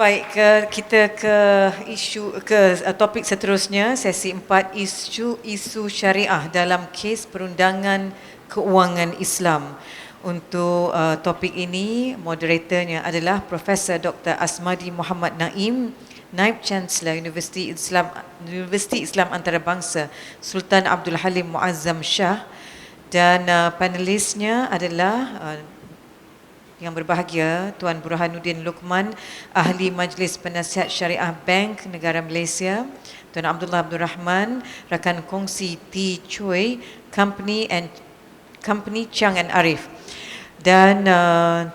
Baik, kita ke topik seterusnya, sesi 4, isu syariah dalam kes perundangan keuangan Islam. Untuk topik ini, moderatornya adalah Profesor Dr. Asmadi Muhammad Naim, Naib Chancellor Universiti Islam Antarabangsa Sultan Abdul Halim Muazzam Shah, dan panelisnya adalah yang berbahagia Tuan Burhanuddin Luqman, Ahli Majlis Penasihat Syariah Bank Negara Malaysia, Tuan Abdullah Abdul Rahman, Rakan Kongsi T. Choi, Company Chang and Arif, dan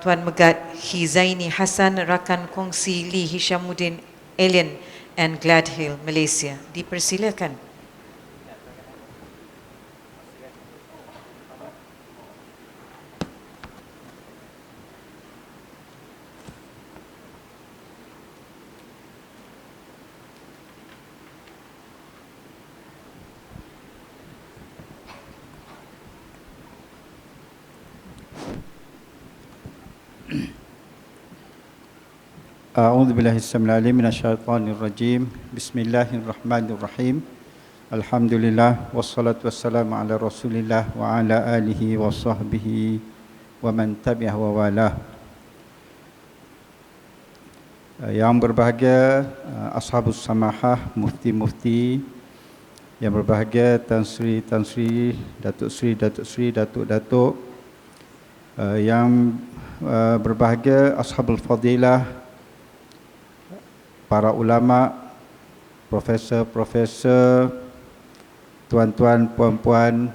Tuan Megat Hizaini Hassan, Rakan Kongsi Lee Hishamuddin, Alien and Gladhill, Malaysia. Dipersilakan. A'udzubillahi samil alim minasyaitonir rajim. Bismillahirrahmanirrahim. Alhamdulillah wassalatu wassalamu ala Rasulillah wa ala alihi wa sahbihi wa man tabi'ah wa walah. Yang berbahagia Ashabus Samahah, Mufti-Mufti, yang berbahagia Tan Sri, Datuk Sri, Datuk-Datuk, yang berbahagia Ashabul Fadilah, para ulama, profesor, tuan-tuan, puan-puan,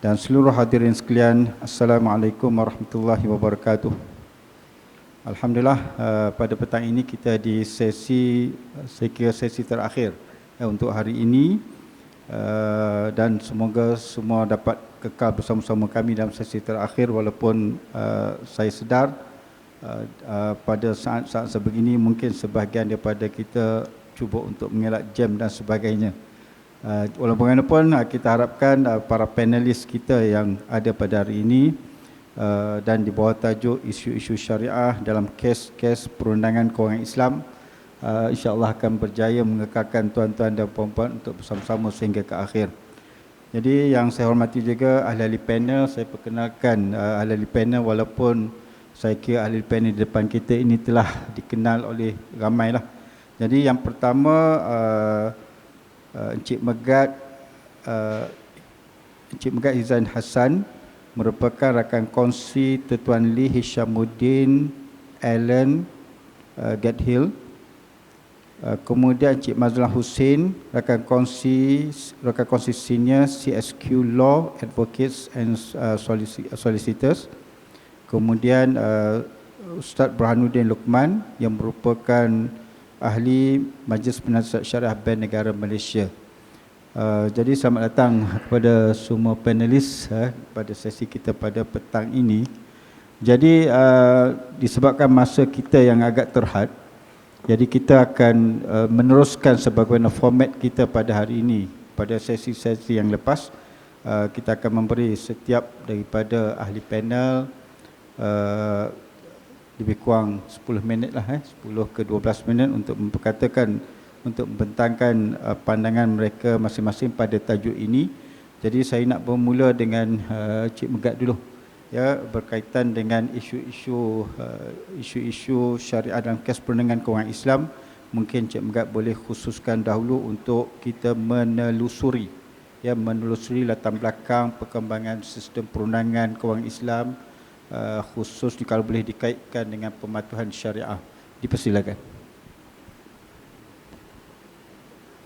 dan seluruh hadirin sekalian, Assalamualaikum warahmatullahi wabarakatuh. Alhamdulillah, pada petang ini kita di sesi terakhir untuk hari ini, dan semoga semua dapat kekal bersama-sama kami dalam sesi terakhir, walaupun saya sedar pada saat-saat sebegini mungkin sebahagian daripada kita cuba untuk mengelak jam dan sebagainya. Walaupun bagaimanapun, kita harapkan para panelis kita yang ada pada hari ini dan di bawah tajuk isu-isu syariah dalam kes-kes perundangan keuangan Islam, insya-Allah akan berjaya mengekalkan tuan-tuan dan puan-puan untuk bersama-sama sehingga ke akhir. Jadi yang saya hormati juga ahli-ahli panel, saya perkenalkan ahli-ahli panel, walaupun saya kira ahli panel di depan kita ini telah dikenal oleh ramai lah. Jadi yang pertama, Encik Megat Hizaini Hassan merupakan rakan kongsi Tuan Lee Hishamuddin, Allen, Gladhill. Kemudian Encik Mazlan Hussein, rakan kongsi senior CSQ Law Advocates and Solicitors. Kemudian Ustaz Burhanuddin Luqman yang merupakan Ahli Majlis Penasihat Syariah Bank Negara Malaysia. Jadi selamat datang kepada semua panelis pada sesi kita pada petang ini. Jadi disebabkan masa kita yang agak terhad, jadi kita akan meneruskan sebagaimana format kita pada hari ini. Pada sesi-sesi yang lepas, kita akan memberi setiap daripada ahli panel lebih kurang 10 minit lah, 10 ke 12 minit untuk memperkatakan, untuk membentangkan pandangan mereka masing-masing pada tajuk ini. Jadi saya nak bermula dengan Cik Megat dulu, ya, berkaitan dengan isu-isu syariah dalam kes perundangan keuangan Islam. Mungkin Cik Megat boleh khususkan dahulu untuk kita menelusuri latar belakang perkembangan sistem perundangan keuangan Islam, khusus kalau boleh dikaitkan dengan pematuhan syariah. Dipersilakan.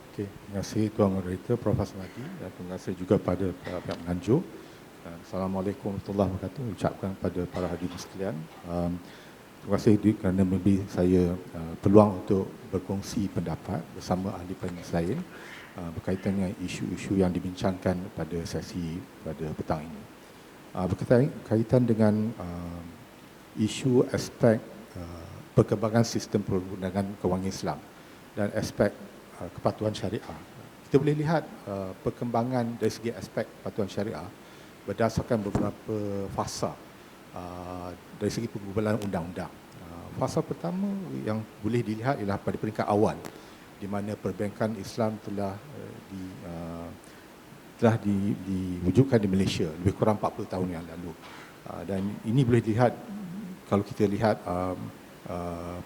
Okey, terima kasih Tuan Moderator Prof. Asmadi, dan terima kasih juga pada pihak menganjur. Assalamualaikum warahmatullahi wabarakatuh. Ucapkan kepada para hadirin sekalian. Terima kasih kerana memberi saya peluang untuk berkongsi pendapat bersama ahli panelis lain berkaitan dengan isu-isu yang dibincangkan pada sesi pada petang ini. Berkaitan dengan isu aspek perkembangan sistem perundangan keuangan Islam dan aspek kepatuhan syariah. Kita boleh lihat perkembangan dari segi aspek kepatuhan syariah berdasarkan beberapa fasa dari segi penggubalan undang-undang. fasa pertama yang boleh dilihat ialah pada peringkat awal di mana perbankan Islam telah diwujudkan di Malaysia lebih kurang 40 tahun yang lalu. Dan ini boleh dilihat kalau kita lihat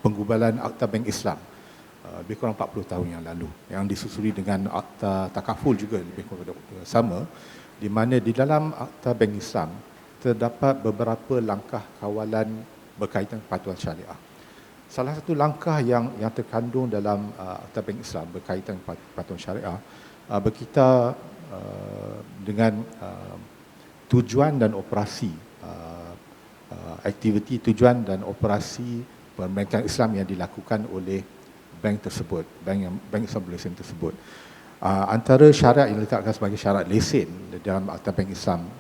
penggubalan Akta Bank Islam lebih kurang 40 tahun yang lalu, yang disusuri dengan Akta Takaful juga lebih kurang sama, di mana di dalam Akta Bank Islam terdapat beberapa langkah kawalan berkaitan kepatuhan syariah. Salah satu langkah yang terkandung dalam Akta Bank Islam berkaitan kepatuhan syariah berkaitan dengan tujuan dan operasi aktiviti tujuan dan operasi perbankan Islam yang dilakukan oleh bank tersebut, bank Islam Malaysia tersebut. Antara syarat yang diletakkan sebagai syarat lesen dalam Akta Bank Islam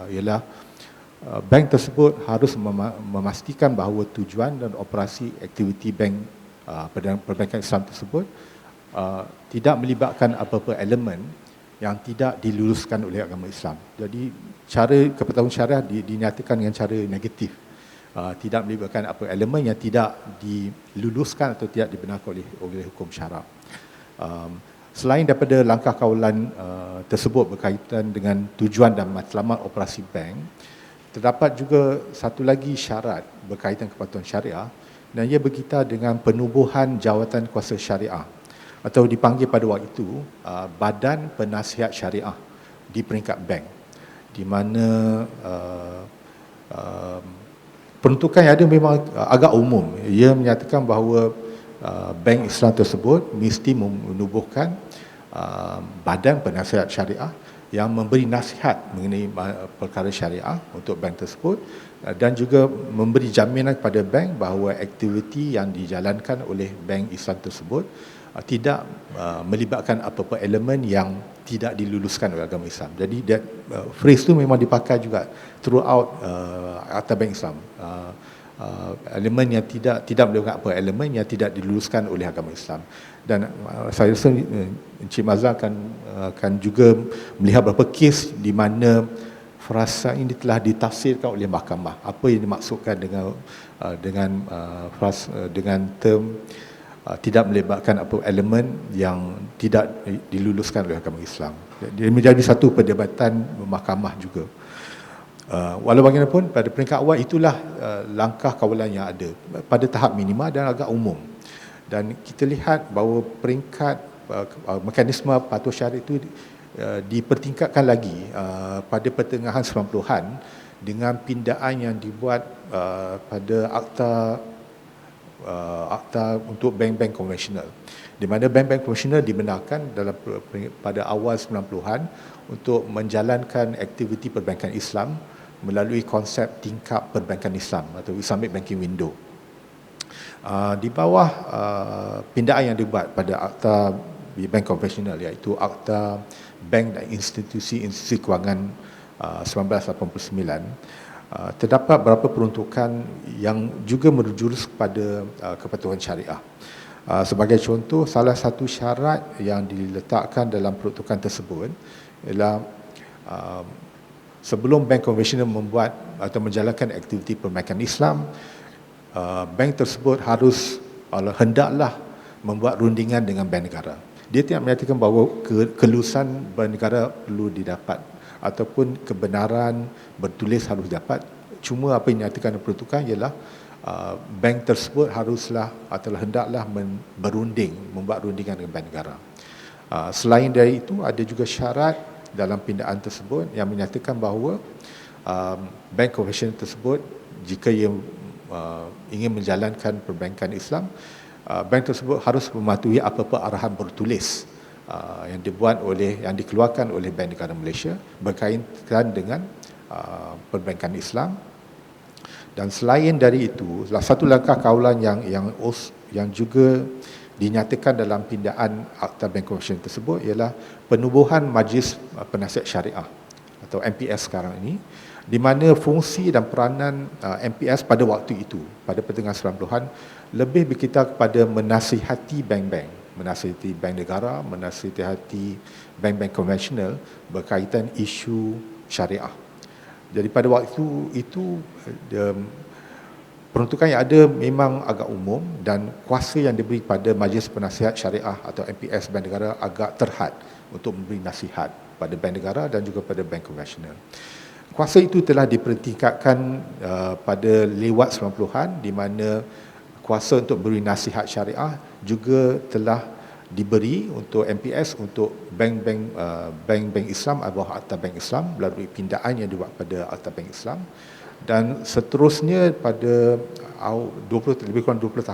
ialah bank tersebut harus memastikan bahawa tujuan dan operasi aktiviti bank perbankan Islam tersebut tidak melibatkan apa-apa elemen yang tidak diluluskan oleh agama Islam. Jadi cara kepatuhan syariah dinyatakan dengan cara negatif. Tidak melibatkan apa elemen yang tidak diluluskan atau tidak dibenarkan oleh hukum syarak. Selain daripada langkah kawalan tersebut berkaitan dengan tujuan dan matlamat operasi bank, terdapat juga satu lagi syarat berkaitan kepatuhan syariah, dan ia berkaitan dengan penubuhan jawatan kuasa syariah atau dipanggil pada waktu itu Badan Penasihat Syariah di peringkat bank, di mana peruntukan yang ada memang agak umum. Ia menyatakan bahawa bank Islam tersebut mesti menubuhkan Badan Penasihat Syariah yang memberi nasihat mengenai perkara syariah untuk bank tersebut, dan juga memberi jaminan kepada bank bahawa aktiviti yang dijalankan oleh bank Islam tersebut tidak melibatkan apa-apa elemen yang tidak diluluskan oleh agama Islam. Jadi phrase itu memang dipakai juga throughout Akta Bank Islam. Elemen yang tidak melibatkan apa elemen yang tidak diluluskan oleh agama Islam. Dan saya rasa Encik Mazhar akan juga melihat beberapa kes di mana frasa ini telah ditafsirkan oleh mahkamah. Apa yang dimaksudkan dengan term tidak melibatkan apa elemen yang tidak diluluskan oleh agama Islam. Dia menjadi satu perdebatan mahkamah juga. Walau bagaimanapun pada peringkat awal itulah langkah kawalan yang ada pada tahap minima dan agak umum. Dan kita lihat bahawa peringkat mekanisme patuh syariah itu dipertingkatkan lagi pada pertengahan 90-an dengan pindaan yang dibuat pada akta untuk bank-bank konvensional, di mana bank-bank konvensional dibenarkan pada awal 90-an untuk menjalankan aktiviti perbankan Islam melalui konsep tingkap perbankan Islam atau Islamic Banking Window. Di bawah pindaan yang dibuat pada akta bank konvensional, iaitu Akta Bank dan Institusi Kewangan 1989, terdapat beberapa peruntukan yang juga berjurus kepada kepatuhan syariah. Sebagai contoh, salah satu syarat yang diletakkan dalam peruntukan tersebut ialah sebelum bank konvensional membuat atau menjalankan aktiviti perbankan Islam, bank tersebut hendaklah membuat rundingan dengan bank negara. Dia tidak menyatakan bahawa kelulusan bank negara perlu didapat ataupun kebenaran bertulis harus dapat. Cuma apa yang dinyatakan dalam peruntukan ialah bank tersebut haruslah atau hendaklah membuat rundingan dengan bank negara. Selain dari itu, ada juga syarat dalam pindaan tersebut yang menyatakan bahawa bank konvensional tersebut, jika ia ingin menjalankan perbankan Islam, bank tersebut harus mematuhi apa-apa arahan bertulis yang dikeluarkan oleh Bank Negara Malaysia berkaitan dengan perbankan Islam. Dan selain dari itu, salah satu langkah kawalan yang juga dinyatakan dalam pindaan Akta Bank Konvensional tersebut ialah penubuhan Majlis Penasihat Syariah atau MPS sekarang ini, di mana fungsi dan peranan MPS pada waktu itu, pada pertengahan 90-an, lebih berkaitan kepada menasihati bank-bank, menasihati bank negara, menasihati bank-bank konvensional berkaitan isu syariah. Jadi pada waktu itu peruntukan yang ada memang agak umum dan kuasa yang diberi pada Majlis Penasihat Syariah atau MPS Bank Negara agak terhad untuk memberi nasihat pada bank negara dan juga pada bank konvensional. Kuasa itu telah dipertingkatkan pada lewat 90-an, di mana kuasa untuk beri nasihat syariah juga telah diberi untuk MPS untuk bank-bank Islam atau Akta Bank Islam melalui pindaan yang dibuat pada Akta Bank Islam, dan seterusnya pada lebih kurang 20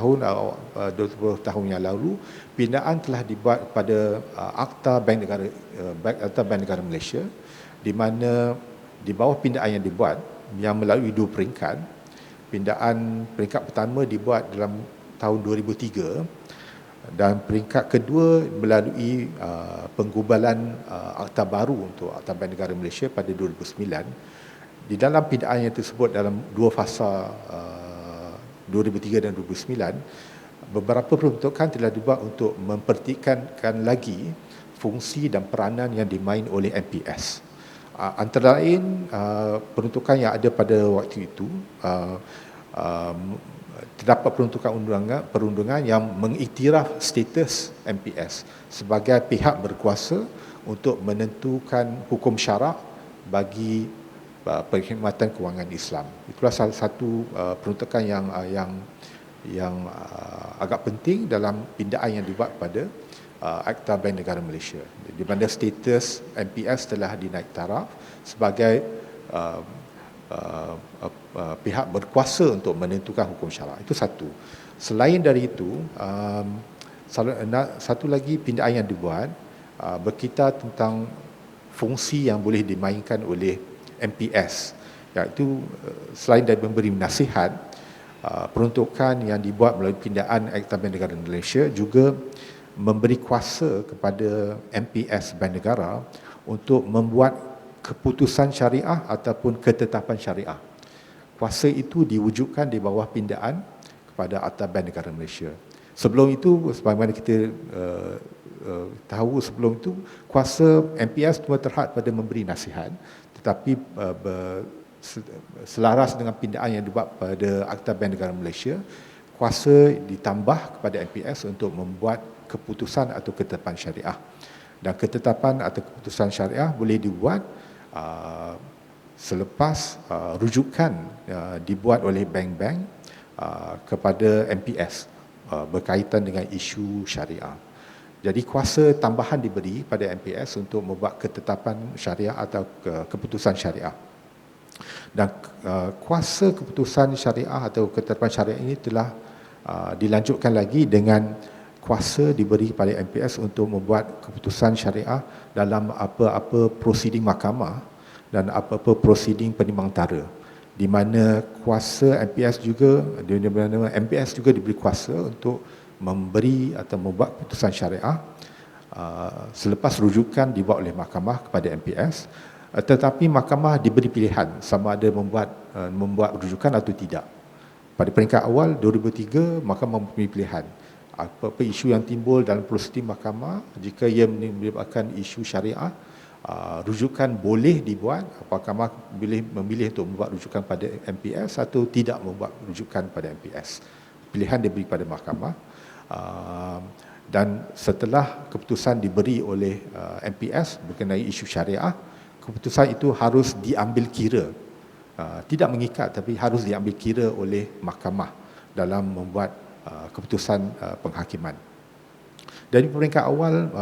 tahun yang lalu pindaan telah dibuat pada Akta Bank Negara Malaysia, di mana di bawah pindaan yang dibuat yang melalui 2 peringkat. Pindaan peringkat pertama dibuat dalam tahun 2003 dan peringkat kedua melalui penggubalan akta baru untuk Akta Bank Negara Malaysia pada 2009. Di dalam pindaan yang tersebut dalam 2 fasa 2003 dan 2009, beberapa peruntukan telah dibuat untuk mempertikatkan lagi fungsi dan peranan yang dimain oleh MPS. Antara lain peruntukan yang ada pada waktu itu, terdapat perundungan yang mengiktiraf status MPS sebagai pihak berkuasa untuk menentukan hukum syarak bagi perkhidmatan kewangan Islam. Itulah salah satu peruntukan yang agak penting dalam pindaan yang dibuat pada Akta Bank Negara Malaysia, di mana status MPS telah dinaik taraf sebagai pihak berkuasa untuk menentukan hukum syarak. Itu satu. Selain dari itu, satu lagi pindaan yang dibuat berkaitan tentang fungsi yang boleh dimainkan oleh MPS, iaitu selain dari memberi nasihat, peruntukan yang dibuat melalui pindaan Akta Bank Negara Malaysia juga memberi kuasa kepada MPS Bank Negara untuk membuat keputusan syariah ataupun ketetapan syariah. Kuasa itu diwujudkan di bawah pindaan kepada Akta Bank Negara Malaysia. Sebelum itu, sebagaimana kita tahu, sebelum itu kuasa MPS cuma terhad pada memberi nasihat, tetapi selaras dengan pindaan yang dibuat pada Akta Bank Negara Malaysia, kuasa ditambah kepada MPS untuk membuat keputusan atau ketetapan syariah. Dan ketetapan atau keputusan syariah boleh dibuat selepas rujukan dibuat oleh bank-bank kepada MPS berkaitan dengan isu syariah. Jadi kuasa tambahan diberi pada MPS untuk membuat ketetapan syariah atau keputusan syariah. Dan kuasa keputusan syariah atau ketetapan syariah ini telah dilanjutkan lagi dengan kuasa diberi pada MPS untuk membuat keputusan syariah dalam apa-apa prosiding mahkamah dan apa-apa prosiding penimbang tara, di mana kuasa MPS juga diberi kuasa untuk memberi atau membuat keputusan syariah selepas rujukan dibuat oleh mahkamah kepada MPS, tetapi mahkamah diberi pilihan sama ada membuat rujukan atau tidak. Pada peringkat awal 2003, mahkamah mempunyai pilihan. Apa-apa isu yang timbul dalam prosiding mahkamah, jika ia melibatkan isu syariah, rujukan boleh dibuat. Mahkamah boleh memilih untuk membuat rujukan pada MPS atau tidak membuat rujukan pada MPS. Pilihan diberi pada mahkamah. Dan setelah keputusan diberi oleh MPS berkenai isu syariah, keputusan itu harus diambil kira. Tidak mengikat, tapi harus diambil kira oleh mahkamah dalam membuat keputusan penghakiman. Dari peringkat awal,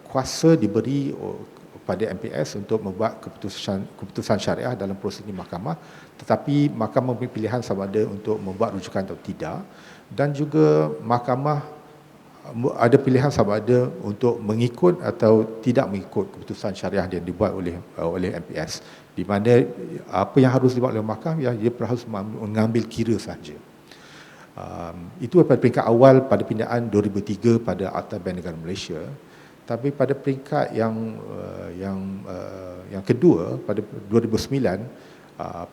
kuasa diberi pada MPS untuk membuat keputusan syariah dalam prosiding mahkamah, tetapi mahkamah mempunyai pilihan sama ada untuk membuat rujukan atau tidak, dan juga mahkamah ada pilihan sama ada untuk mengikut atau tidak mengikut keputusan syariah yang dibuat oleh MPS, di mana apa yang harus dibuat oleh mahkamah, dia harus mengambil kira sahaja. Itu pada peringkat awal pada pindaan 2003 pada Akta Bank Negara Malaysia. Tapi pada peringkat yang kedua pada 2009,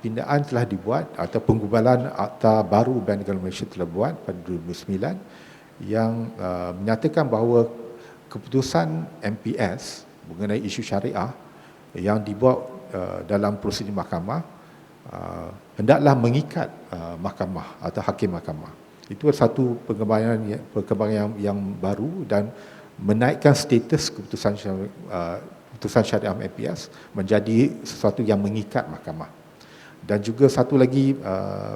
pindaan telah dibuat atau penggubalan Akta baru Bank Negara Malaysia telah buat pada 2009 yang menyatakan bahawa keputusan MPS mengenai isu syariah yang dibuat dalam prosedur mahkamah hendaklah mengikat mahkamah atau hakim mahkamah. Itu satu perkembangan yang baru dan menaikkan status keputusan syariah MPS menjadi sesuatu yang mengikat mahkamah. Dan juga satu lagi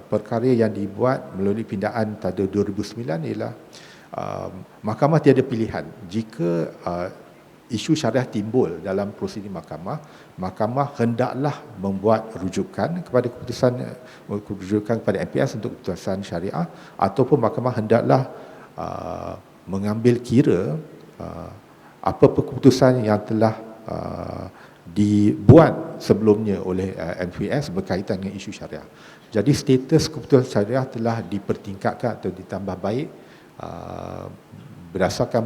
perkara yang dibuat melalui pindaan pada 2009 ialah mahkamah tiada pilihan. Jika isu syariah timbul dalam prosedur mahkamah, mahkamah hendaklah membuat rujukan kepada rujukan kepada MPS untuk keputusan syariah, ataupun mahkamah hendaklah mengambil kira apa keputusan yang telah dibuat sebelumnya oleh MPS berkaitan dengan isu syariah. Jadi status keputusan syariah telah dipertingkatkan atau ditambah baik berdasarkan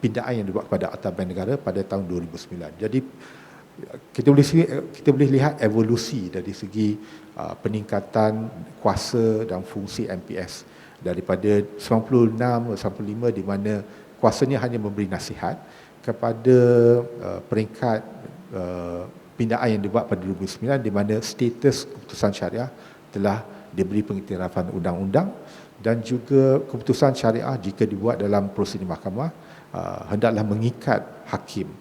pindaan yang dibuat kepada Akta Bank Negara pada tahun 2009. Jadi kita boleh lihat evolusi dari segi peningkatan kuasa dan fungsi MPS daripada 96 95 di mana kuasanya hanya memberi nasihat kepada peringkat pindaan yang dibuat pada 2009 di mana status keputusan syariah telah diberi pengiktirafan undang-undang, dan juga keputusan syariah jika dibuat dalam prosedur mahkamah hendaklah mengikat hakim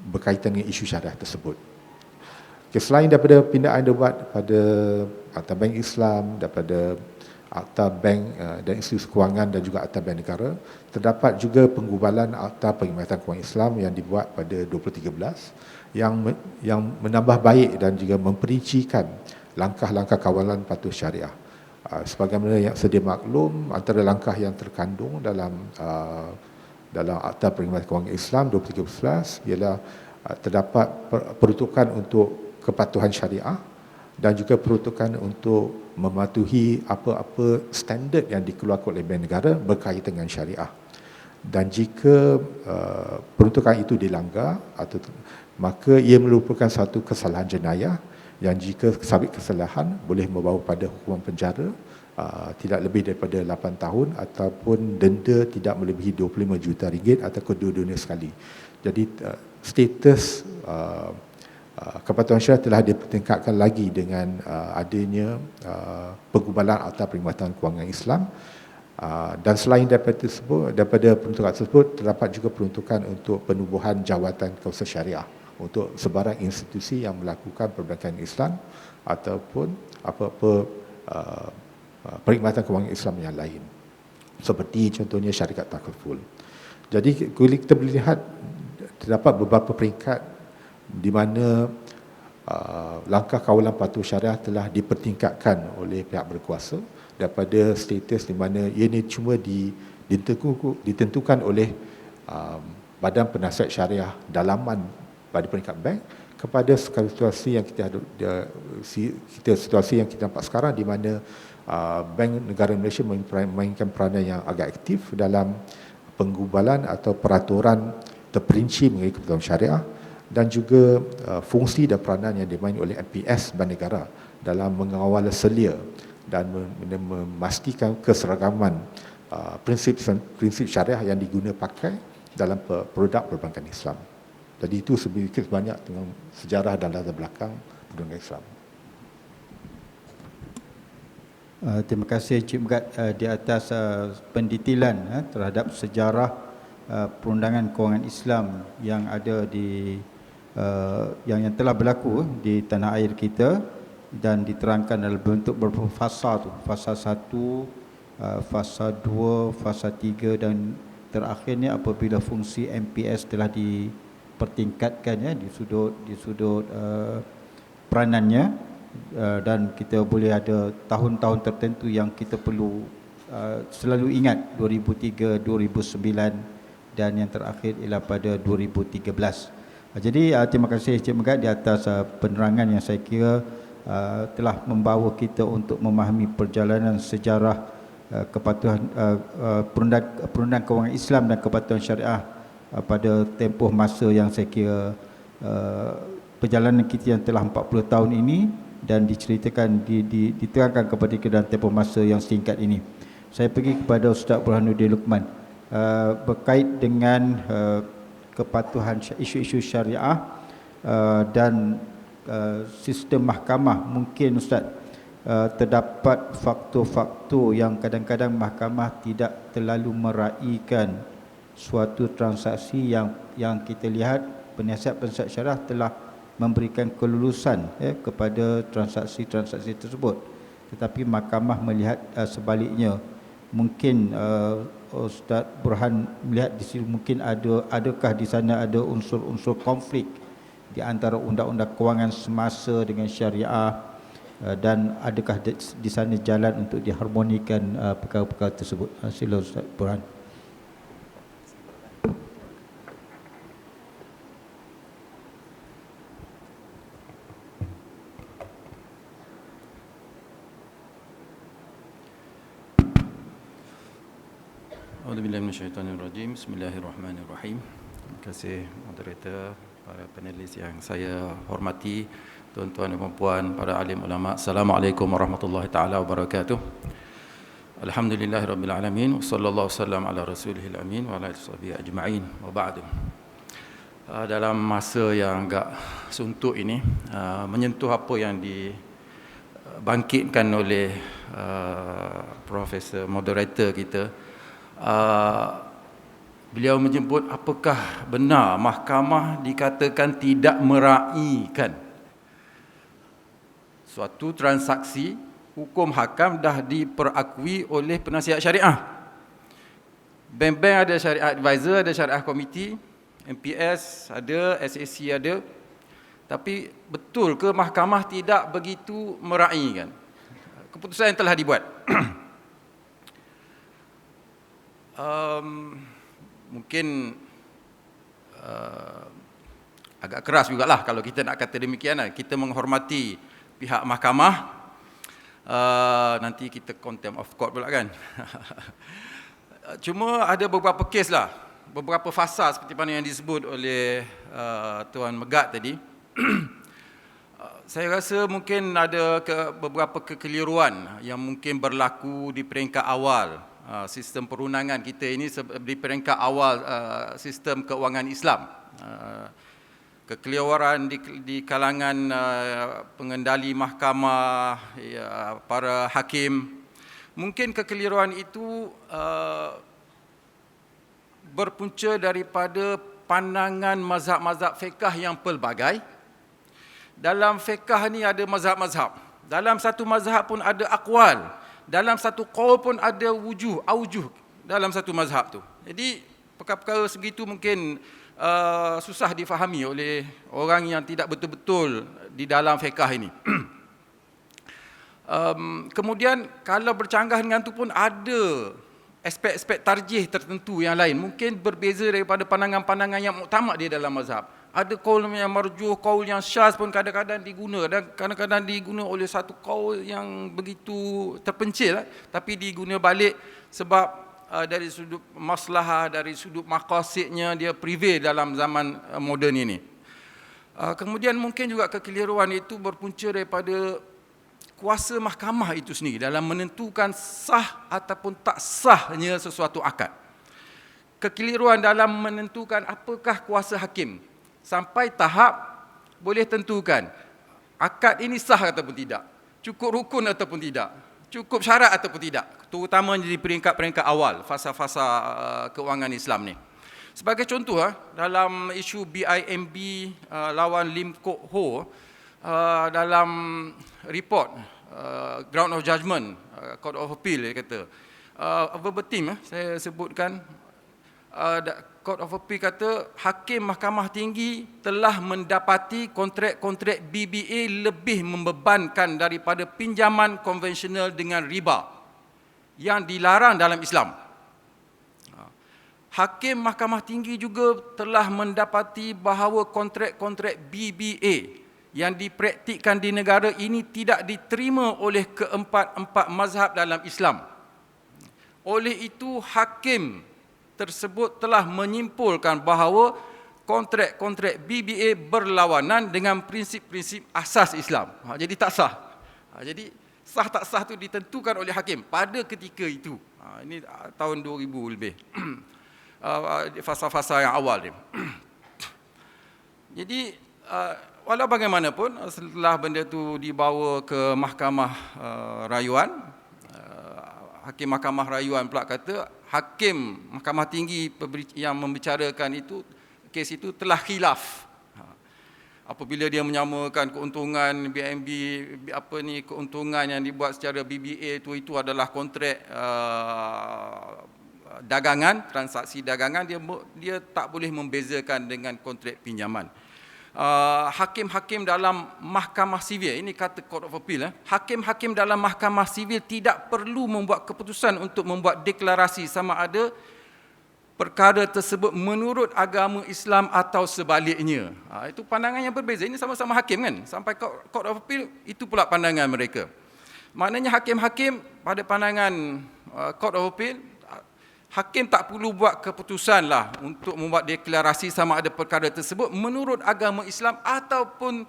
berkaitan dengan isu syariah tersebut. Okay, selain daripada pindaan yang dibuat pada Akta Bank Islam, daripada Akta Bank dan Institusi Kewangan dan juga Akta Bank Negara, terdapat juga penggubalan Akta Perkhidmatan Kewangan Islam yang dibuat pada 2013 yang menambah baik dan juga memperincikan langkah-langkah kawalan patuh syariah. Sebagaimana yang sedia maklum, antara langkah yang terkandung dalam Akta Perkhidmatan Kewangan Islam 2013 ialah terdapat peruntukan untuk kepatuhan syariah dan juga peruntukan untuk mematuhi apa-apa standard yang dikeluarkan oleh Bank Negara berkaitan dengan syariah. Dan jika peruntukan itu dilanggar, maka ia merupakan satu kesalahan jenayah yang jika sabit kesalahan boleh membawa pada hukuman penjara tidak lebih daripada 8 tahun ataupun denda tidak melebihi 25 juta ringgit atau kedua-duanya sekali. Jadi status kepatuhan syariah telah dipertingkatkan lagi dengan adanya penggubalan Akta Perkhidmatan Kewangan Islam. Dan selain daripada peruntukan tersebut, terdapat juga peruntukan untuk penubuhan jawatan kawasan syariah untuk sebarang institusi yang melakukan perbankan Islam ataupun apa-apa perkhidmatan kewangan Islam yang lain, seperti contohnya syarikat takaful. Jadi kita boleh lihat terdapat beberapa peringkat di mana langkah kawalan patuh syariah telah dipertingkatkan oleh pihak berkuasa daripada status di mana ia ini cuma ditentukan oleh Badan Penasihat Syariah Dalaman pada peringkat bank kepada situasi yang situasi yang kita nampak sekarang di mana Bank Negara Malaysia memainkan peranan yang agak aktif dalam penggubalan atau peraturan terperinci mengenai keputusan syariah, dan juga fungsi dan peranan yang dimain oleh MPS Bank Negara dalam mengawal selia dan memastikan keseragaman prinsip syariah yang diguna pakai dalam produk perbankan Islam. Jadi itu sedikit banyak tentang sejarah dan latar belakang perbankan Islam. Terima kasih Encik Megat di atas pendetailan terhadap sejarah perundangan kewangan Islam yang ada di yang telah berlaku di tanah air kita dan diterangkan dalam bentuk beberapa fasa tu, fasa 1, fasa 2, fasa 3 dan terakhirnya apabila fungsi MPS telah dipertingkatkan di sudut peranannya, dan kita boleh ada tahun-tahun tertentu yang kita perlu selalu ingat, 2003, 2009 dan yang terakhir ialah pada 2013. Jadi terima kasih Encik Megat di atas penerangan yang saya kira telah membawa kita untuk memahami perjalanan sejarah kepatuhan perundangan kewangan Islam dan kepatuhan syariah pada tempoh masa yang saya kira perjalanan kita yang telah 40 tahun ini dan diceritakan diterangkan kepada kita dalam tempoh masa yang singkat ini. Saya pergi kepada Ustaz Burhanuddin Luqman berkait dengan kepatuhan isu-isu syariah dan sistem mahkamah, mungkin Ustaz terdapat faktor-faktor yang kadang-kadang mahkamah tidak terlalu meraihkan suatu transaksi yang kita lihat penasihat-penasihat syarah telah memberikan kelulusan kepada transaksi-transaksi tersebut, tetapi mahkamah melihat sebaliknya. Mungkin Ustaz Burhan melihat di sini mungkin adakah di sana ada unsur-unsur konflik di antara undang-undang kewangan semasa dengan syariah, dan adakah di sana jalan untuk diharmonikan perkara-perkara tersebut? Sila Ustaz Burhan. A'udzubillahi minasyaitonirrajim. Bismillahirrahmanirrahim. Terima kasih moderator, para panelis yang saya hormati, tuan-tuan dan puan, para alim ulama. Assalamualaikum warahmatullahi taala wabarakatuh. Alhamdulillahirabbil alamin, wassallallahu wasallam ala rasulihil amin wa ala alihi washabihi ajma'in. Wa ba'du. Dalam masa yang agak suntuk ini, menyentuh apa yang dibangkitkan oleh Profesor moderator kita, beliau menyebut apakah benar mahkamah dikatakan tidak meraihkan suatu transaksi hukum hakam dah diperakui oleh penasihat syariah. Bank-bank ada syariah advisor, ada syariah komiti, MPS ada, SAC ada. Tapi betul ke mahkamah tidak begitu meraihkan? Keputusan yang telah dibuat. Mungkin agak keras jugalah kalau kita nak kata demikian. Kita menghormati pihak mahkamah, nanti kita contempt of court pula kan. Cuma ada beberapa kes lah, beberapa fasa seperti mana yang disebut oleh Tuan Megat tadi. Saya rasa mungkin ada beberapa kekeliruan yang mungkin berlaku di peringkat awal sistem perundangan kita ini, di peringkat awal sistem keuangan Islam. Kekeliruan di kalangan pengendali mahkamah, para hakim. Mungkin kekeliruan itu berpunca daripada pandangan mazhab-mazhab fiqh yang pelbagai. Dalam fiqh ni ada mazhab-mazhab. Dalam satu mazhab pun ada aqwal. Dalam satu qaul pun ada aujuh dalam satu mazhab tu. Jadi perkara-perkara segitu mungkin susah difahami oleh orang yang tidak betul-betul di dalam fiqh ini. Kemudian kalau bercanggah dengan itu pun ada aspek-aspek tarjih tertentu yang lain. Mungkin berbeza daripada pandangan-pandangan yang muktamad di dalam mazhab. Ada kaul yang marjuh, kaul yang syaz pun kadang-kadang diguna, dan kadang-kadang diguna oleh satu kaul yang begitu terpencil, tapi diguna balik sebab dari sudut maslahah, dari sudut maqasidnya dia prevail dalam zaman moden ini. Kemudian mungkin juga kekeliruan itu berpunca daripada kuasa mahkamah itu sendiri dalam menentukan sah ataupun tak sahnya sesuatu akad. Kekeliruan dalam menentukan apakah kuasa hakim, sampai tahap boleh tentukan akad ini sah ataupun tidak, cukup rukun ataupun tidak, cukup syarat ataupun tidak, terutamanya di peringkat-peringkat awal fasa-fasa keuangan Islam ni. Sebagai contoh, dalam isu BIMB lawan Lim Kok Ho, dalam report ground of judgment Court of Appeal, dia kata verbatim, saya sebutkan, Court of Appeal kata hakim mahkamah tinggi telah mendapati kontrak-kontrak BBA lebih membebankan daripada pinjaman konvensional dengan riba yang dilarang dalam Islam. Hakim mahkamah tinggi juga telah mendapati bahawa kontrak-kontrak BBA yang dipraktikkan di negara ini tidak diterima oleh keempat-empat mazhab dalam Islam. Oleh itu, hakim tersebut telah menyimpulkan bahawa kontrak-kontrak BBA berlawanan dengan prinsip-prinsip asas Islam. Jadi tak sah. Jadi sah tak sah itu ditentukan oleh hakim pada ketika itu. Ini tahun 2000 lebih. Fasa-fasa yang awal dia. Jadi walau bagaimanapun setelah benda tu dibawa ke mahkamah rayuan, hakim mahkamah rayuan pula kata hakim mahkamah tinggi yang membicarakan itu, kes itu telah khilaf. Apabila dia menyamakan keuntungan BNB, keuntungan yang dibuat secara BBA itu adalah kontrak dagangan, transaksi dagangan, dia tak boleh membezakan dengan kontrak pinjaman. Hakim-hakim dalam mahkamah sivil, ini kata Court of Appeal, hakim-hakim dalam mahkamah sivil tidak perlu membuat keputusan untuk membuat deklarasi sama ada perkara tersebut menurut agama Islam atau sebaliknya. Itu pandangan yang berbeza. Ini sama-sama hakim kan? Sampai Court of Appeal, itu pula pandangan mereka. Maknanya hakim-hakim pada pandangan Court of Appeal, hakim tak perlu buat keputusan lah untuk membuat deklarasi sama ada perkara tersebut menurut agama Islam ataupun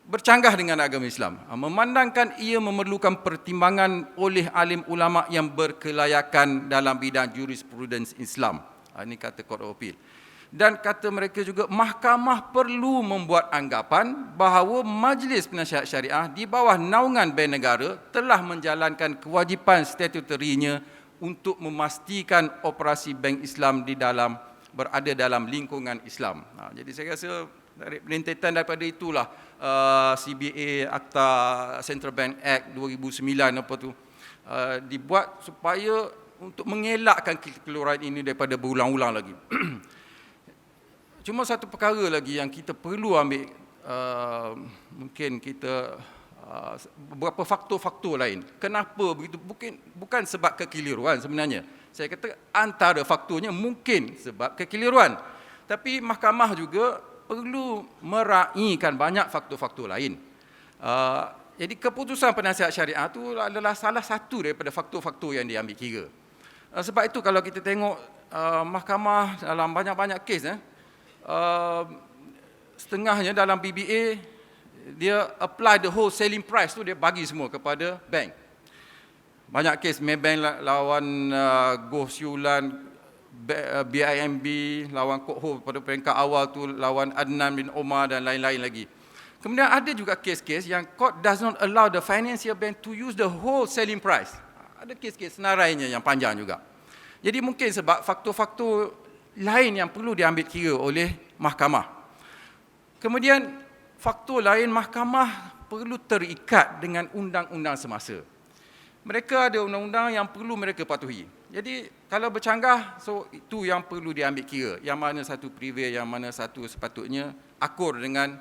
bercanggah dengan agama Islam. Memandangkan ia memerlukan pertimbangan oleh alim ulama yang berkelayakan dalam bidang jurisprudens Islam. Ini kata Court of Appeal. Dan kata mereka juga, mahkamah perlu membuat anggapan bahawa Majlis Penasihat Syariah di bawah naungan Bank Negara telah menjalankan kewajipan statutorinya untuk memastikan operasi bank Islam berada dalam lingkungan Islam. Jadi saya rasa dari rentetan daripada itulah CBA, Akta Central Bank Act 2009 dibuat supaya untuk mengelakkan kekeluaran ini daripada berulang-ulang lagi. Cuma satu perkara lagi yang kita perlu ambil, mungkin kita beberapa faktor-faktor lain. Kenapa begitu? Bukan sebab kekeliruan sebenarnya. Saya kata antara faktornya mungkin sebab kekeliruan. Tapi mahkamah juga perlu meraihkan banyak faktor-faktor lain. Jadi keputusan penasihat syariah itu adalah salah satu daripada faktor-faktor yang diambil kira. Sebab itu kalau kita tengok mahkamah dalam banyak-banyak kes, setengahnya dalam BBA, dia apply the whole selling price tu, dia bagi semua kepada bank. Banyak kes Maybank lawan Goh Siulan, BIMB lawan Kok Ho pada peringkat awal tu, lawan Adnan bin Omar dan lain-lain lagi. Kemudian ada juga kes-kes yang court does not allow the financial bank to use the whole selling price. Ada kes-kes senarainya yang panjang juga. Jadi mungkin sebab faktor-faktor lain yang perlu diambil kira oleh mahkamah. Kemudian faktor lain, mahkamah perlu terikat dengan undang-undang semasa. Mereka ada undang-undang yang perlu mereka patuhi. Jadi kalau bercanggah, so itu yang perlu diambil kira. Yang mana satu prevail, yang mana satu sepatutnya akur dengan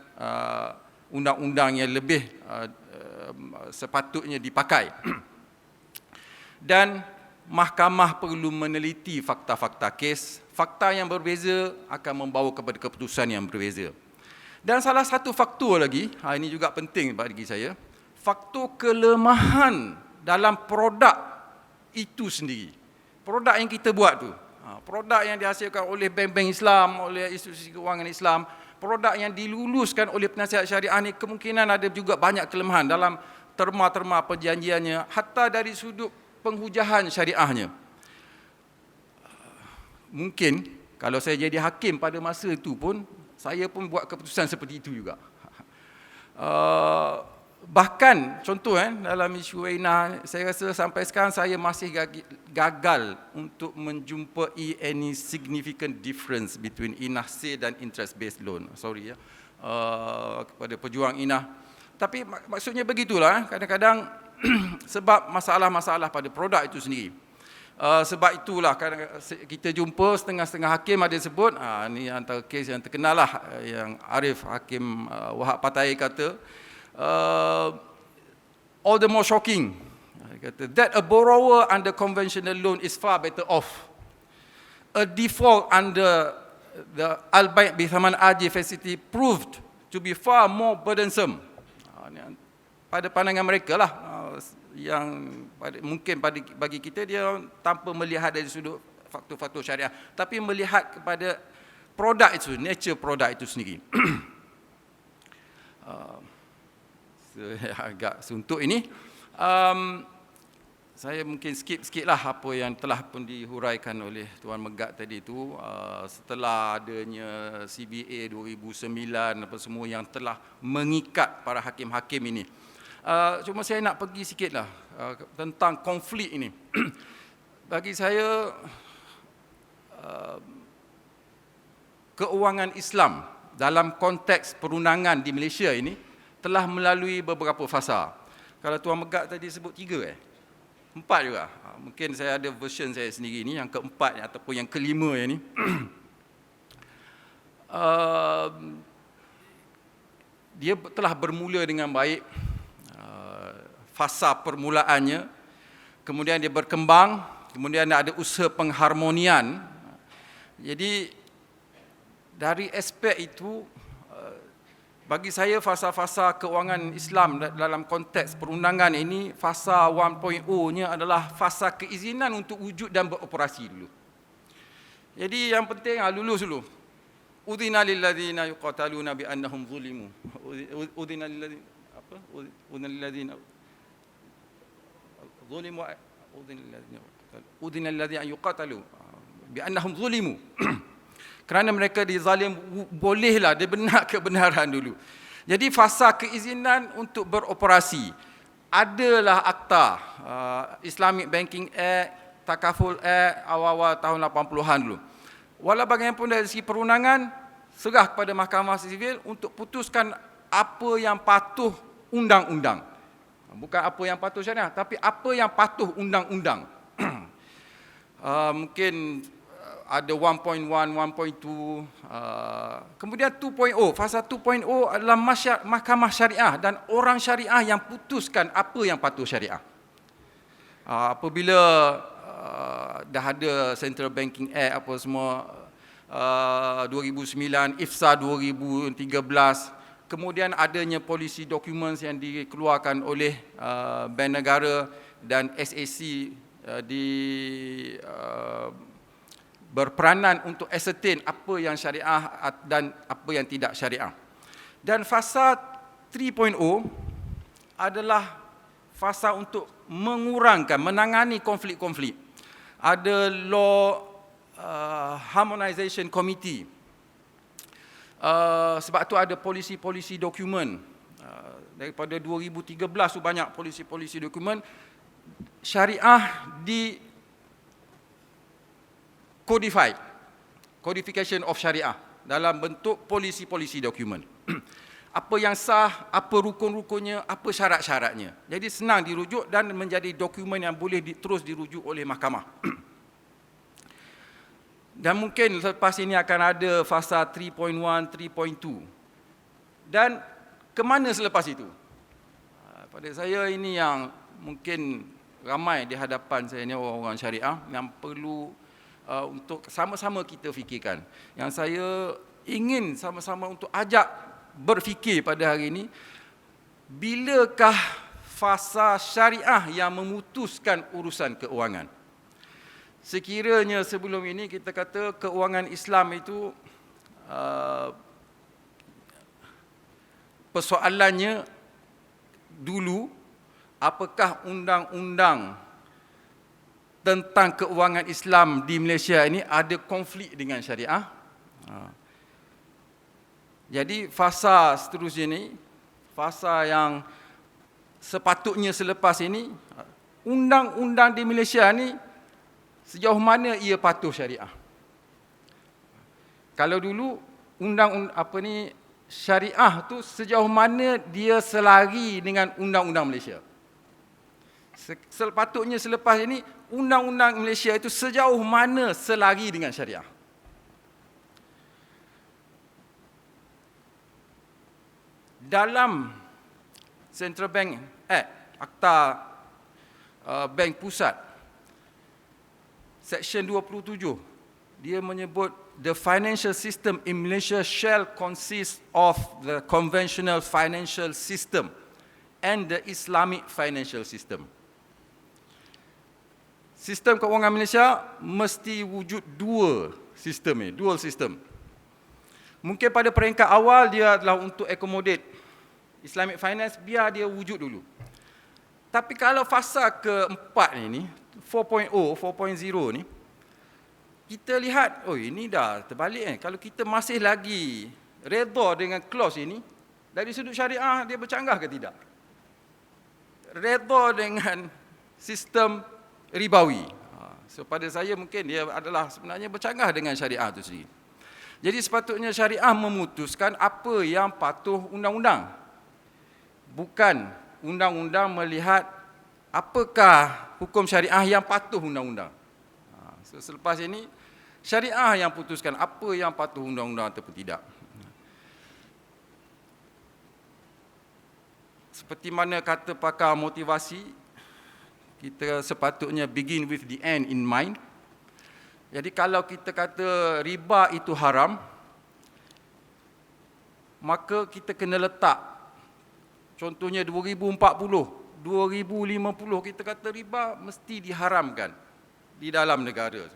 undang-undang yang lebih sepatutnya dipakai. Dan mahkamah perlu meneliti fakta-fakta kes. Fakta yang berbeza akan membawa kepada keputusan yang berbeza. Dan salah satu faktor lagi, ini juga penting bagi saya, faktor kelemahan dalam produk itu sendiri. Produk yang kita buat tu, produk yang dihasilkan oleh bank-bank Islam, oleh institusi kewangan Islam, produk yang diluluskan oleh penasihat syariah ni kemungkinan ada juga banyak kelemahan dalam terma-terma perjanjiannya, hatta dari sudut penghujahan syariahnya. Mungkin kalau saya jadi hakim pada masa itu pun, saya pun buat keputusan seperti itu juga. Bahkan contoh dalam isu INAH, saya rasa sampai sekarang saya masih gagal untuk menjumpai any significant difference between INAH say dan interest based loan. Sorry kepada pejuang INAH. Tapi maksudnya begitulah, kadang-kadang sebab masalah-masalah pada produk itu sendiri. Sebab itulah kita jumpa setengah-setengah hakim ada sebut, ni antara kes yang terkenal lah, yang Arif Hakim Wahab Patai kata, all the more shocking, kata, that a borrower under conventional loan is far better off. A default under the Al-Bai' Bithaman Ajil facility proved to be far more burdensome. Pada pandangan mereka lah, yang mungkin bagi kita dia tanpa melihat dari sudut faktor-faktor syariah, tapi melihat kepada produk itu, nature produk itu sendiri. Agak suntuk ini. Saya mungkin skip lah apa yang telah pun dihuraikan oleh Tuan Megat tadi itu. Setelah adanya CBA 2009 apa semua yang telah mengikat para hakim-hakim ini. Cuma saya nak pergi sikitlah tentang konflik ini. Bagi saya keuangan Islam dalam konteks perundangan di Malaysia ini telah melalui beberapa fasa. Kalau Tuan Megat tadi sebut 3 4 juga. Mungkin saya ada version saya sendiri ni yang keempat ataupun yang kelima yang ni. Dia telah bermula dengan baik. Fasa permulaannya, kemudian dia berkembang, kemudian ada usaha pengharmonian. Jadi dari aspek itu, bagi saya fasa-fasa keuangan Islam dalam konteks perundangan ini, fasa 1.0-nya adalah fasa keizinan untuk wujud dan beroperasi dulu. Jadi yang penting lulus dulu. Udhina lilladzina yuqataluna bi annahum zulimu. Udhina lilladzina apa? Udhina lilladzina zulimu. Udhina lilladzina yuqatalu bi annahum zulimu. Kerana mereka dizalim, bolehlah dia benar kebenaran dulu. Jadi fasa keizinan untuk beroperasi. Adalah akta Islamic Banking Act, Takaful Act awal-awal tahun 80-an dulu. Walau bagaimanapun dari segi perundangan, serah kepada Mahkamah Sivil untuk putuskan apa yang patuh undang-undang. Bukan apa yang patuh syariah, tapi apa yang patuh undang-undang. Mungkin ada 1.1, 1.2, kemudian 2.0. Fasa 2.0 adalah mahkamah syariah dan orang syariah yang putuskan apa yang patuh syariah. Apabila dah ada Central Banking Act apa semua 2009, IFSA 2013, kemudian adanya polisi dokumen yang dikeluarkan oleh Bank Negara dan SAC berperanan untuk ascertain apa yang syariah dan apa yang tidak syariah. Dan fasa 3.0 adalah fasa untuk mengurangkan, menangani konflik-konflik. Ada Law Harmonization Committee. Sebab tu ada polisi-polisi dokumen. Daripada 2013 tu banyak polisi-polisi dokumen. Syariah di codification of syariah dalam bentuk polisi-polisi dokumen. Apa yang sah, apa rukun-rukunnya, apa syarat-syaratnya. Jadi senang dirujuk dan menjadi dokumen yang boleh terus dirujuk oleh mahkamah. Dan mungkin selepas ini akan ada fasa 3.1, 3.2. Dan ke mana selepas itu? Pada saya ini yang mungkin ramai di hadapan saya ni orang-orang syariah yang perlu untuk sama-sama kita fikirkan. Yang saya ingin sama-sama untuk ajak berfikir pada hari ini, bilakah fasa syariah yang memutuskan urusan keuangan? Sekiranya sebelum ini kita kata keuangan Islam itu persoalannya dulu, apakah undang-undang tentang keuangan Islam di Malaysia ini ada konflik dengan syariah. Jadi fasa seterusnya ini, fasa yang sepatutnya selepas ini, undang-undang di Malaysia ini sejauh mana ia patuh syariah. Kalau dulu syariah tu sejauh mana dia selari dengan undang-undang Malaysia. Sepatutnya selepas ini, undang-undang Malaysia itu sejauh mana selari dengan syariah. Dalam Central Bank Act, Akta Bank Pusat, Seksyen 27, dia menyebut the financial system in Malaysia shall consist of the conventional financial system and the Islamic financial system. Sistem keuangan Malaysia mesti wujud dual system. Mungkin pada peringkat awal dia adalah untuk accommodate Islamic finance, biar dia wujud dulu. Tapi kalau fasa keempat ini, 4.0, 4.0 ni, kita lihat, oh ini dah terbalik. Kalau kita masih lagi redha dengan clause ini, dari sudut syariah dia bercanggah ke tidak? Redha dengan sistem ribawi. So pada saya mungkin dia adalah sebenarnya bercanggah dengan syariah itu sendiri. Jadi sepatutnya syariah memutuskan apa yang patuh undang-undang. Bukan undang-undang melihat apakah hukum syariah yang patuh undang-undang. So selepas ini syariah yang putuskan apa yang patuh undang-undang ataupun tidak. Seperti mana kata pakar motivasi, kita sepatutnya begin with the end in mind. Jadi kalau kita kata riba itu haram, maka kita kena letak, contohnya 2040, 2050 kita kata riba mesti diharamkan di dalam negara.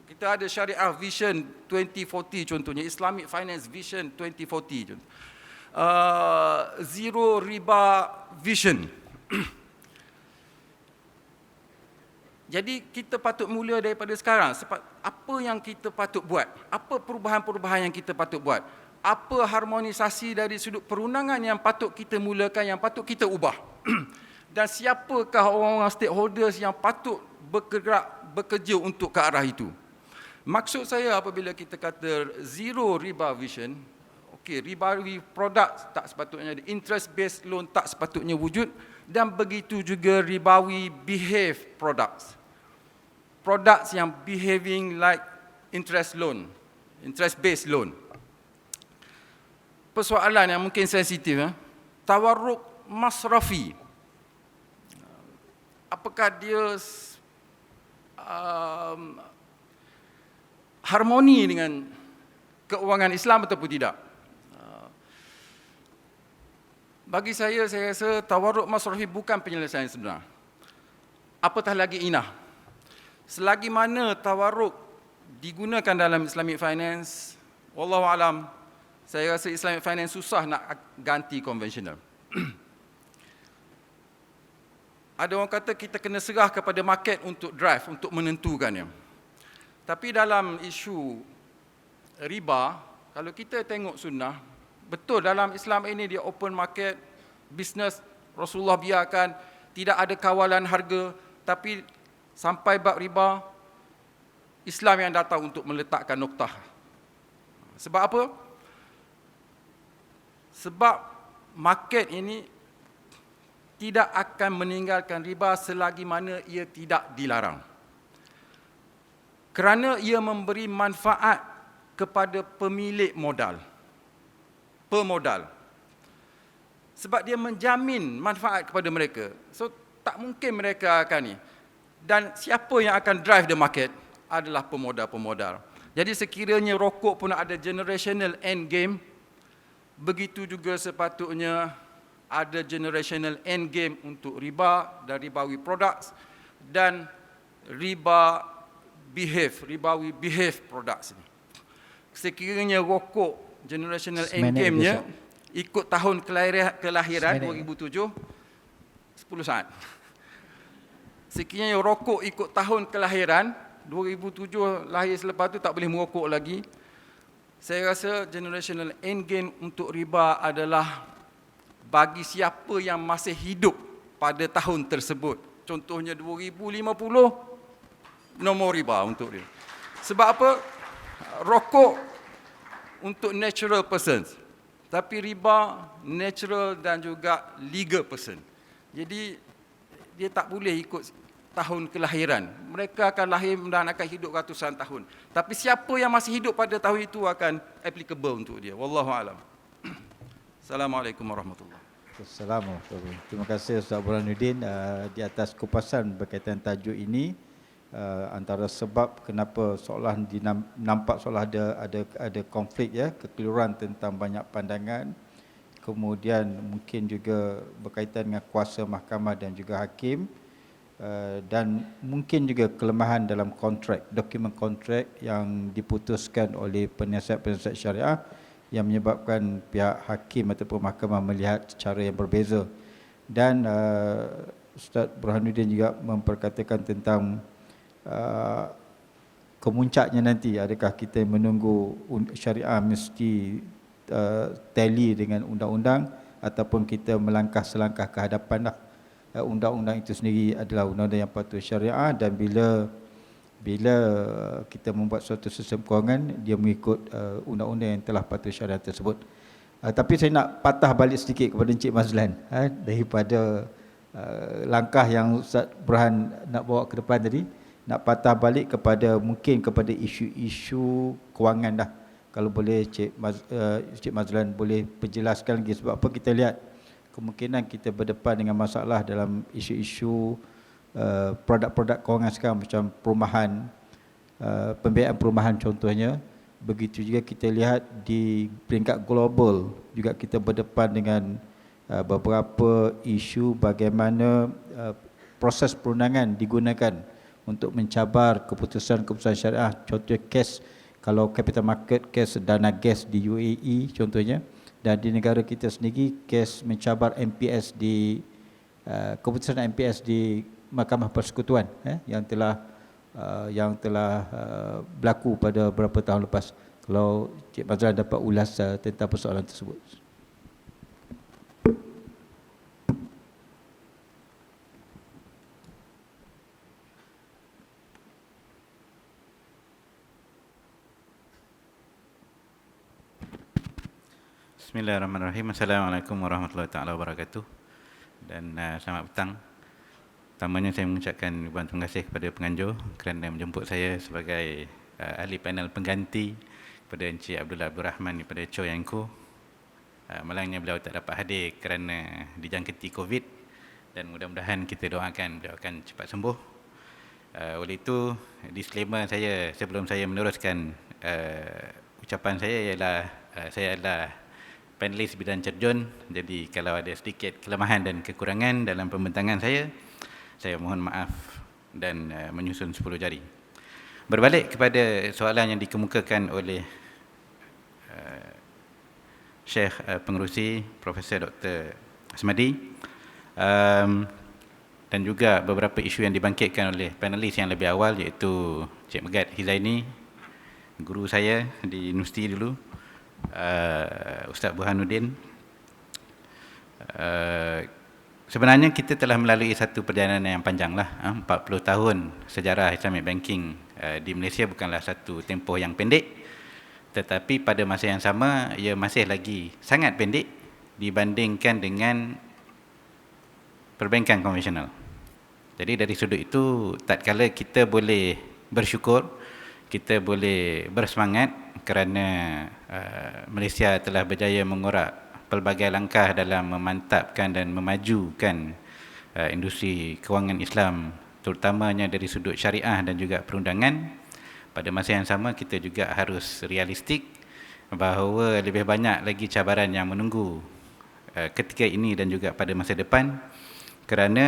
Kita ada Syariah Vision 2040 contohnya, Islamic Finance Vision 2040 contohnya. Zero Riba Vision. Jadi kita patut mula daripada sekarang. Apa yang kita patut buat? Apa perubahan-perubahan yang kita patut buat? Apa harmonisasi dari sudut perundangan yang patut kita mulakan, yang patut kita ubah? Dan siapakah orang-orang stakeholders yang patut bekerja untuk ke arah itu? Maksud saya apabila kita kata zero riba vision, okey, ribawi produk tak sepatutnya ada, interest based loan tak sepatutnya wujud, dan begitu juga ribawi behave products. Products yang behaving like interest loan, interest based loan. Persoalan yang mungkin sensitif, tawarruk masrafi. Apakah dia harmoni dengan keuangan Islam ataupun tidak? Bagi saya rasa tawarruk masrafi bukan penyelesaian sebenar. Apatah lagi inah. Selagi mana tawarruk digunakan dalam Islamic Finance, wallahu alam, saya rasa Islamic Finance susah nak ganti konvensional. Ada orang kata kita kena serah kepada market untuk drive, untuk menentukannya. Tapi dalam isu riba, kalau kita tengok sunnah, betul dalam Islam ini dia open market, bisnes Rasulullah biarkan, tidak ada kawalan harga, tapi sampai bab riba, Islam yang datang untuk meletakkan noktah. Sebab apa? Sebab market ini tidak akan meninggalkan riba selagi mana ia tidak dilarang. Kerana ia memberi manfaat kepada pemilik modal, pemodal. Sebab dia menjamin manfaat kepada mereka. So tak mungkin mereka akan ni. Dan siapa yang akan drive the market adalah pemodal-pemodal. Jadi sekiranya rokok pun ada generational end game, begitu juga sepatutnya ada generational end game untuk riba dan ribawi products dan ribawi behave products ini. Sekiranya rokok generational end game-nya ikut tahun kelahiran 2007, 10 saat. Sekiranya rokok ikut tahun kelahiran 2007, lahir selepas tu tak boleh merokok lagi. Saya rasa generational end game untuk riba adalah bagi siapa yang masih hidup pada tahun tersebut. Contohnya 2050, no more riba untuk dia. Sebab apa? Rokok untuk natural persons, tapi riba natural dan juga legal person. Jadi dia tak boleh ikut tahun kelahiran. Mereka akan lahir dan akan hidup ratusan tahun. Tapi siapa yang masih hidup pada tahun itu akan applicable untuk dia. Wallahu alam. Assalamualaikum warahmatullahi wabarakatuh. Assalamualaikum. Terima kasih Ustaz Burhanuddin di atas kupasan berkaitan tajuk ini. Antara sebab kenapa seolah nampak seolah ada konflik, ya, kekeliruan tentang banyak pandangan. Kemudian mungkin juga berkaitan dengan kuasa mahkamah dan juga hakim, dan mungkin juga kelemahan dalam kontrak, dokumen kontrak yang diputuskan oleh penasihat-penasihat syariah yang menyebabkan pihak hakim ataupun mahkamah melihat cara yang berbeza. Dan Ustaz Burhanuddin juga memperkatakan tentang kemuncaknya nanti, adakah kita menunggu syariah mesti tally dengan undang-undang ataupun kita melangkah selangkah ke hadapan lah. Undang-undang itu sendiri adalah undang-undang yang patuh syariah, dan bila kita membuat suatu sistem kewangan, dia mengikut undang-undang yang telah patuh syariah tersebut. Tapi saya nak patah balik sedikit kepada Encik Mazlan daripada langkah yang Ustaz Burhan nak bawa ke depan tadi, nak patah balik kepada mungkin kepada isu-isu kewangan dah. Kalau boleh Encik Mazlan boleh penjelaskan lagi, sebab apa kita lihat kemungkinan kita berdepan dengan masalah dalam isu-isu produk-produk kewangan sekarang, macam perumahan, pembiayaan perumahan contohnya. Begitu juga kita lihat di peringkat global juga kita berdepan dengan beberapa isu bagaimana proses perundangan digunakan untuk mencabar keputusan-keputusan syariah. Contoh kes, kalau capital market, kes dana gas di UAE contohnya, dan di negara kita sendiri kes mencabar MPS di keputusan MPS di Mahkamah Persekutuan yang telah berlaku pada beberapa tahun lepas. Kalau Cik Mazlan dapat ulas tentang persoalan tersebut. Bismillahirrahmanirrahim. Assalamualaikum warahmatullahi taala wabarakatuh. Dan selamat petang. Pertamanya saya mengucapkan ribuan terima kasih kepada penganjur kerana menjemput saya sebagai ahli panel pengganti kepada Encik Abdullah Abdul Rahman daripada Cho Yanko. Malangnya beliau tak dapat hadir kerana dijangkiti COVID, dan mudah-mudahan kita doakan beliau akan cepat sembuh. Oleh itu, disclaimer saya sebelum saya meneruskan ucapan saya ialah saya adalah panelis bidang terjun. Jadi kalau ada sedikit kelemahan dan kekurangan dalam pembentangan saya mohon maaf dan menyusun 10 jari. Berbalik kepada soalan yang dikemukakan oleh Syekh Pengerusi Profesor Dr. Asmadi, dan juga beberapa isu yang dibangkitkan oleh panelis yang lebih awal, iaitu Cik Megat Hizaini, guru saya di universiti dulu, Ustaz Burhanuddin. Sebenarnya kita telah melalui satu perjalanan yang panjang lah. 40 tahun sejarah Islamic Banking di Malaysia bukanlah satu tempoh yang pendek, tetapi pada masa yang sama ia masih lagi sangat pendek dibandingkan dengan perbankan konvensional. Jadi dari sudut itu, tatkala kita boleh bersyukur, kita boleh bersemangat kerana Malaysia telah berjaya mengorak pelbagai langkah dalam memantapkan dan memajukan industri kewangan Islam, terutamanya dari sudut syariah dan juga perundangan. Pada masa yang sama, kita juga harus realistik bahawa lebih banyak lagi cabaran yang menunggu ketika ini dan juga pada masa depan, kerana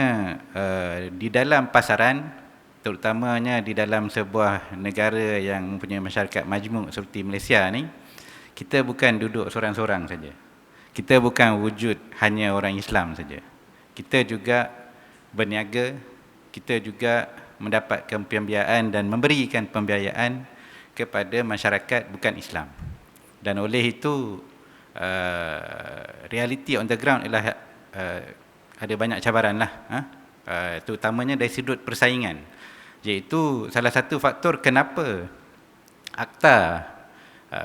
di dalam pasaran, terutamanya di dalam sebuah negara yang mempunyai masyarakat majmuk seperti Malaysia ni, kita bukan duduk sorang-sorang saja. Kita bukan wujud hanya orang Islam saja. Kita juga berniaga, kita juga mendapatkan pembiayaan dan memberikan pembiayaan kepada masyarakat bukan Islam. Dan oleh itu, reality on the ground ialah ada banyak cabaran lah, terutamanya dari sudut persaingan, iaitu salah satu faktor kenapa Akta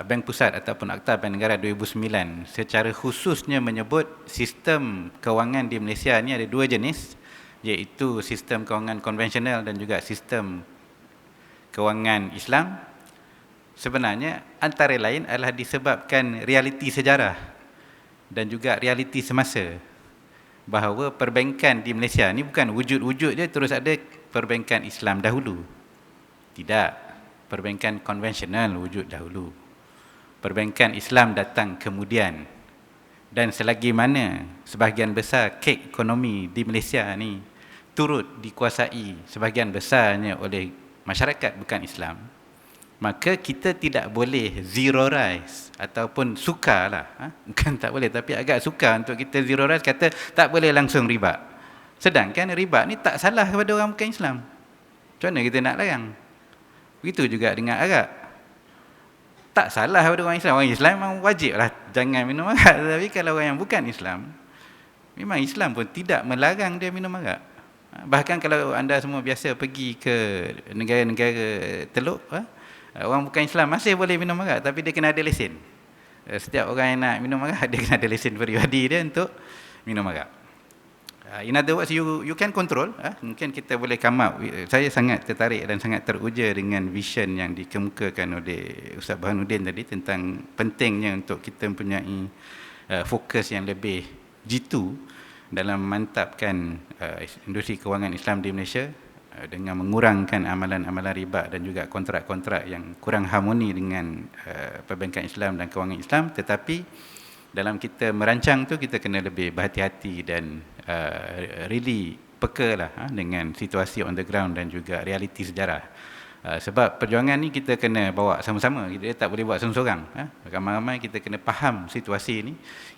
Bank Pusat ataupun Akta Bank Negara 2009 secara khususnya menyebut sistem kewangan di Malaysia ni ada dua jenis, iaitu sistem kewangan konvensional dan juga sistem kewangan Islam. Sebenarnya antara lain adalah disebabkan realiti sejarah dan juga realiti semasa, bahawa perbankan di Malaysia ni bukan wujud-wujud je terus ada perbankan Islam dahulu. Tidak, perbankan konvensional wujud dahulu, perbankan Islam datang kemudian. Dan selagi mana sebahagian besar kek ekonomi di Malaysia ni turut dikuasai sebahagian besarnya oleh masyarakat bukan Islam, maka kita tidak boleh zero rise ataupun sukarlah, bukan tak boleh tapi agak sukar untuk kita zero rise, kata tak boleh langsung riba. Sedangkan riba ni tak salah kepada orang bukan Islam. Macam mana kita nak larang? Begitu juga dengan arak. Tak salah kepada orang Islam. Orang Islam memang wajib lah jangan minum arak. Tapi kalau orang yang bukan Islam, memang Islam pun tidak melarang dia minum arak. Bahkan kalau anda semua biasa pergi ke negara-negara Teluk, orang bukan Islam masih boleh minum arak, tapi dia kena ada lesen. Setiap orang yang nak minum arak, dia kena ada lesen peribadi dia untuk minum arak. In other words, you can control. Mungkin kita boleh come up. Saya sangat tertarik dan sangat teruja dengan vision yang dikemukakan oleh Ustaz Burhanuddin tadi tentang pentingnya untuk kita mempunyai fokus yang lebih jitu dalam memantapkan industri kewangan Islam di Malaysia dengan mengurangkan amalan-amalan riba dan juga kontrak-kontrak yang kurang harmoni dengan perbankan Islam dan kewangan Islam. Tetapi dalam kita merancang tu, kita kena lebih berhati-hati dan really peka lah dengan situasi on the ground dan juga realiti sejarah. Sebab perjuangan ni kita kena bawa sama-sama, kita tak boleh buat seorang-seorang. Ramai-ramai kita kena faham situasi ni,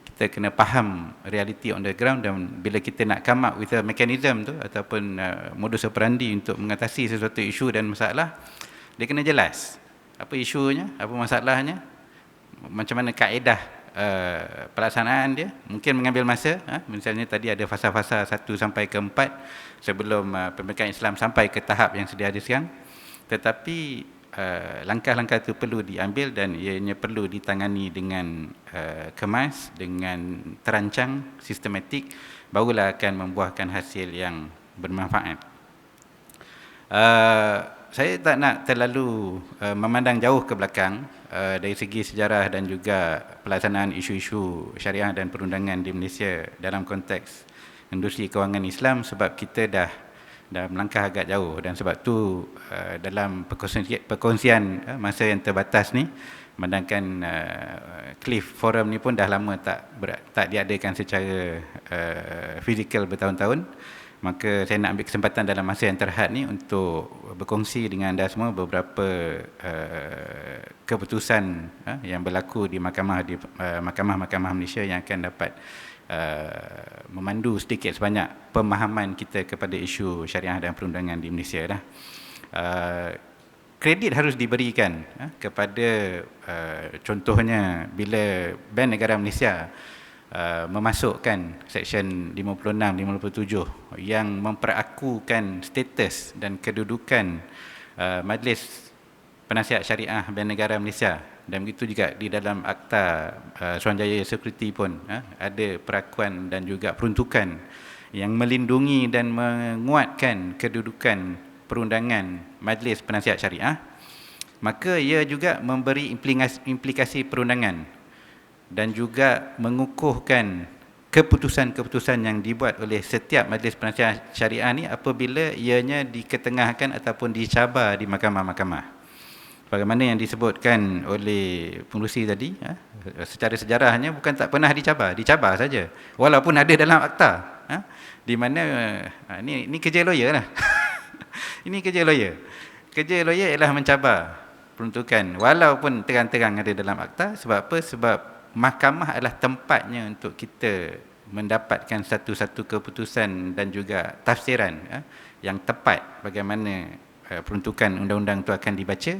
kita kena faham realiti on the ground, dan bila kita nak come up with a mechanism tu ataupun modus operandi untuk mengatasi sesuatu isu dan masalah, dia kena jelas apa isunya, apa masalahnya, macam mana kaedah pelaksanaan dia. Mungkin mengambil masa, misalnya tadi ada fasa-fasa 1 sampai ke 4 sebelum perbankan Islam sampai ke tahap yang sedia ada sekarang. Tetapi langkah-langkah itu perlu diambil dan ianya perlu ditangani dengan kemas, dengan terancang, sistematik, barulah akan membuahkan hasil yang bermanfaat. Saya tak nak terlalu memandang jauh ke belakang dari segi sejarah dan juga pelaksanaan isu-isu syariah dan perundangan di Malaysia dalam konteks industri kewangan Islam, sebab kita dah melangkah agak jauh, dan sebab tu dalam perkongsian masa yang terbatas ni, memandangkan Cliff Forum ni pun dah lama tak diadakan secara fizikal bertahun-tahun, maka saya nak ambil kesempatan dalam masa yang terhad ni untuk berkongsi dengan anda semua beberapa keputusan yang berlaku di mahkamah-mahkamah Malaysia yang akan dapat memandu sedikit sebanyak pemahaman kita kepada isu syariah dan perundangan di Malaysia dah. Kredit harus diberikan kepada contohnya bila Bank Negara Malaysia memasukkan Seksyen 56-57 yang memperakukan status dan kedudukan Majlis Penasihat Syariah Bank Negara Malaysia, dan begitu juga di dalam Akta Suruhanjaya Security pun ada perakuan dan juga peruntukan yang melindungi dan menguatkan kedudukan perundangan Majlis Penasihat Syariah. Maka ia juga memberi implikasi perundangan dan juga mengukuhkan keputusan-keputusan yang dibuat oleh setiap Majlis Penasihat Syariah ni apabila ianya diketengahkan ataupun dicabar di mahkamah-mahkamah. Bagaimana yang disebutkan oleh pengerusi tadi, secara sejarahnya bukan tak pernah dicabar saja, walaupun ada dalam akta, di mana ini kerja lawyer lah. Ini kerja lawyer. Kerja lawyer ialah mencabar peruntukan walaupun terang-terang ada dalam akta. Sebab apa? Sebab mahkamah adalah tempatnya untuk kita mendapatkan satu-satu keputusan dan juga tafsiran yang tepat bagaimana peruntukan undang-undang itu akan dibaca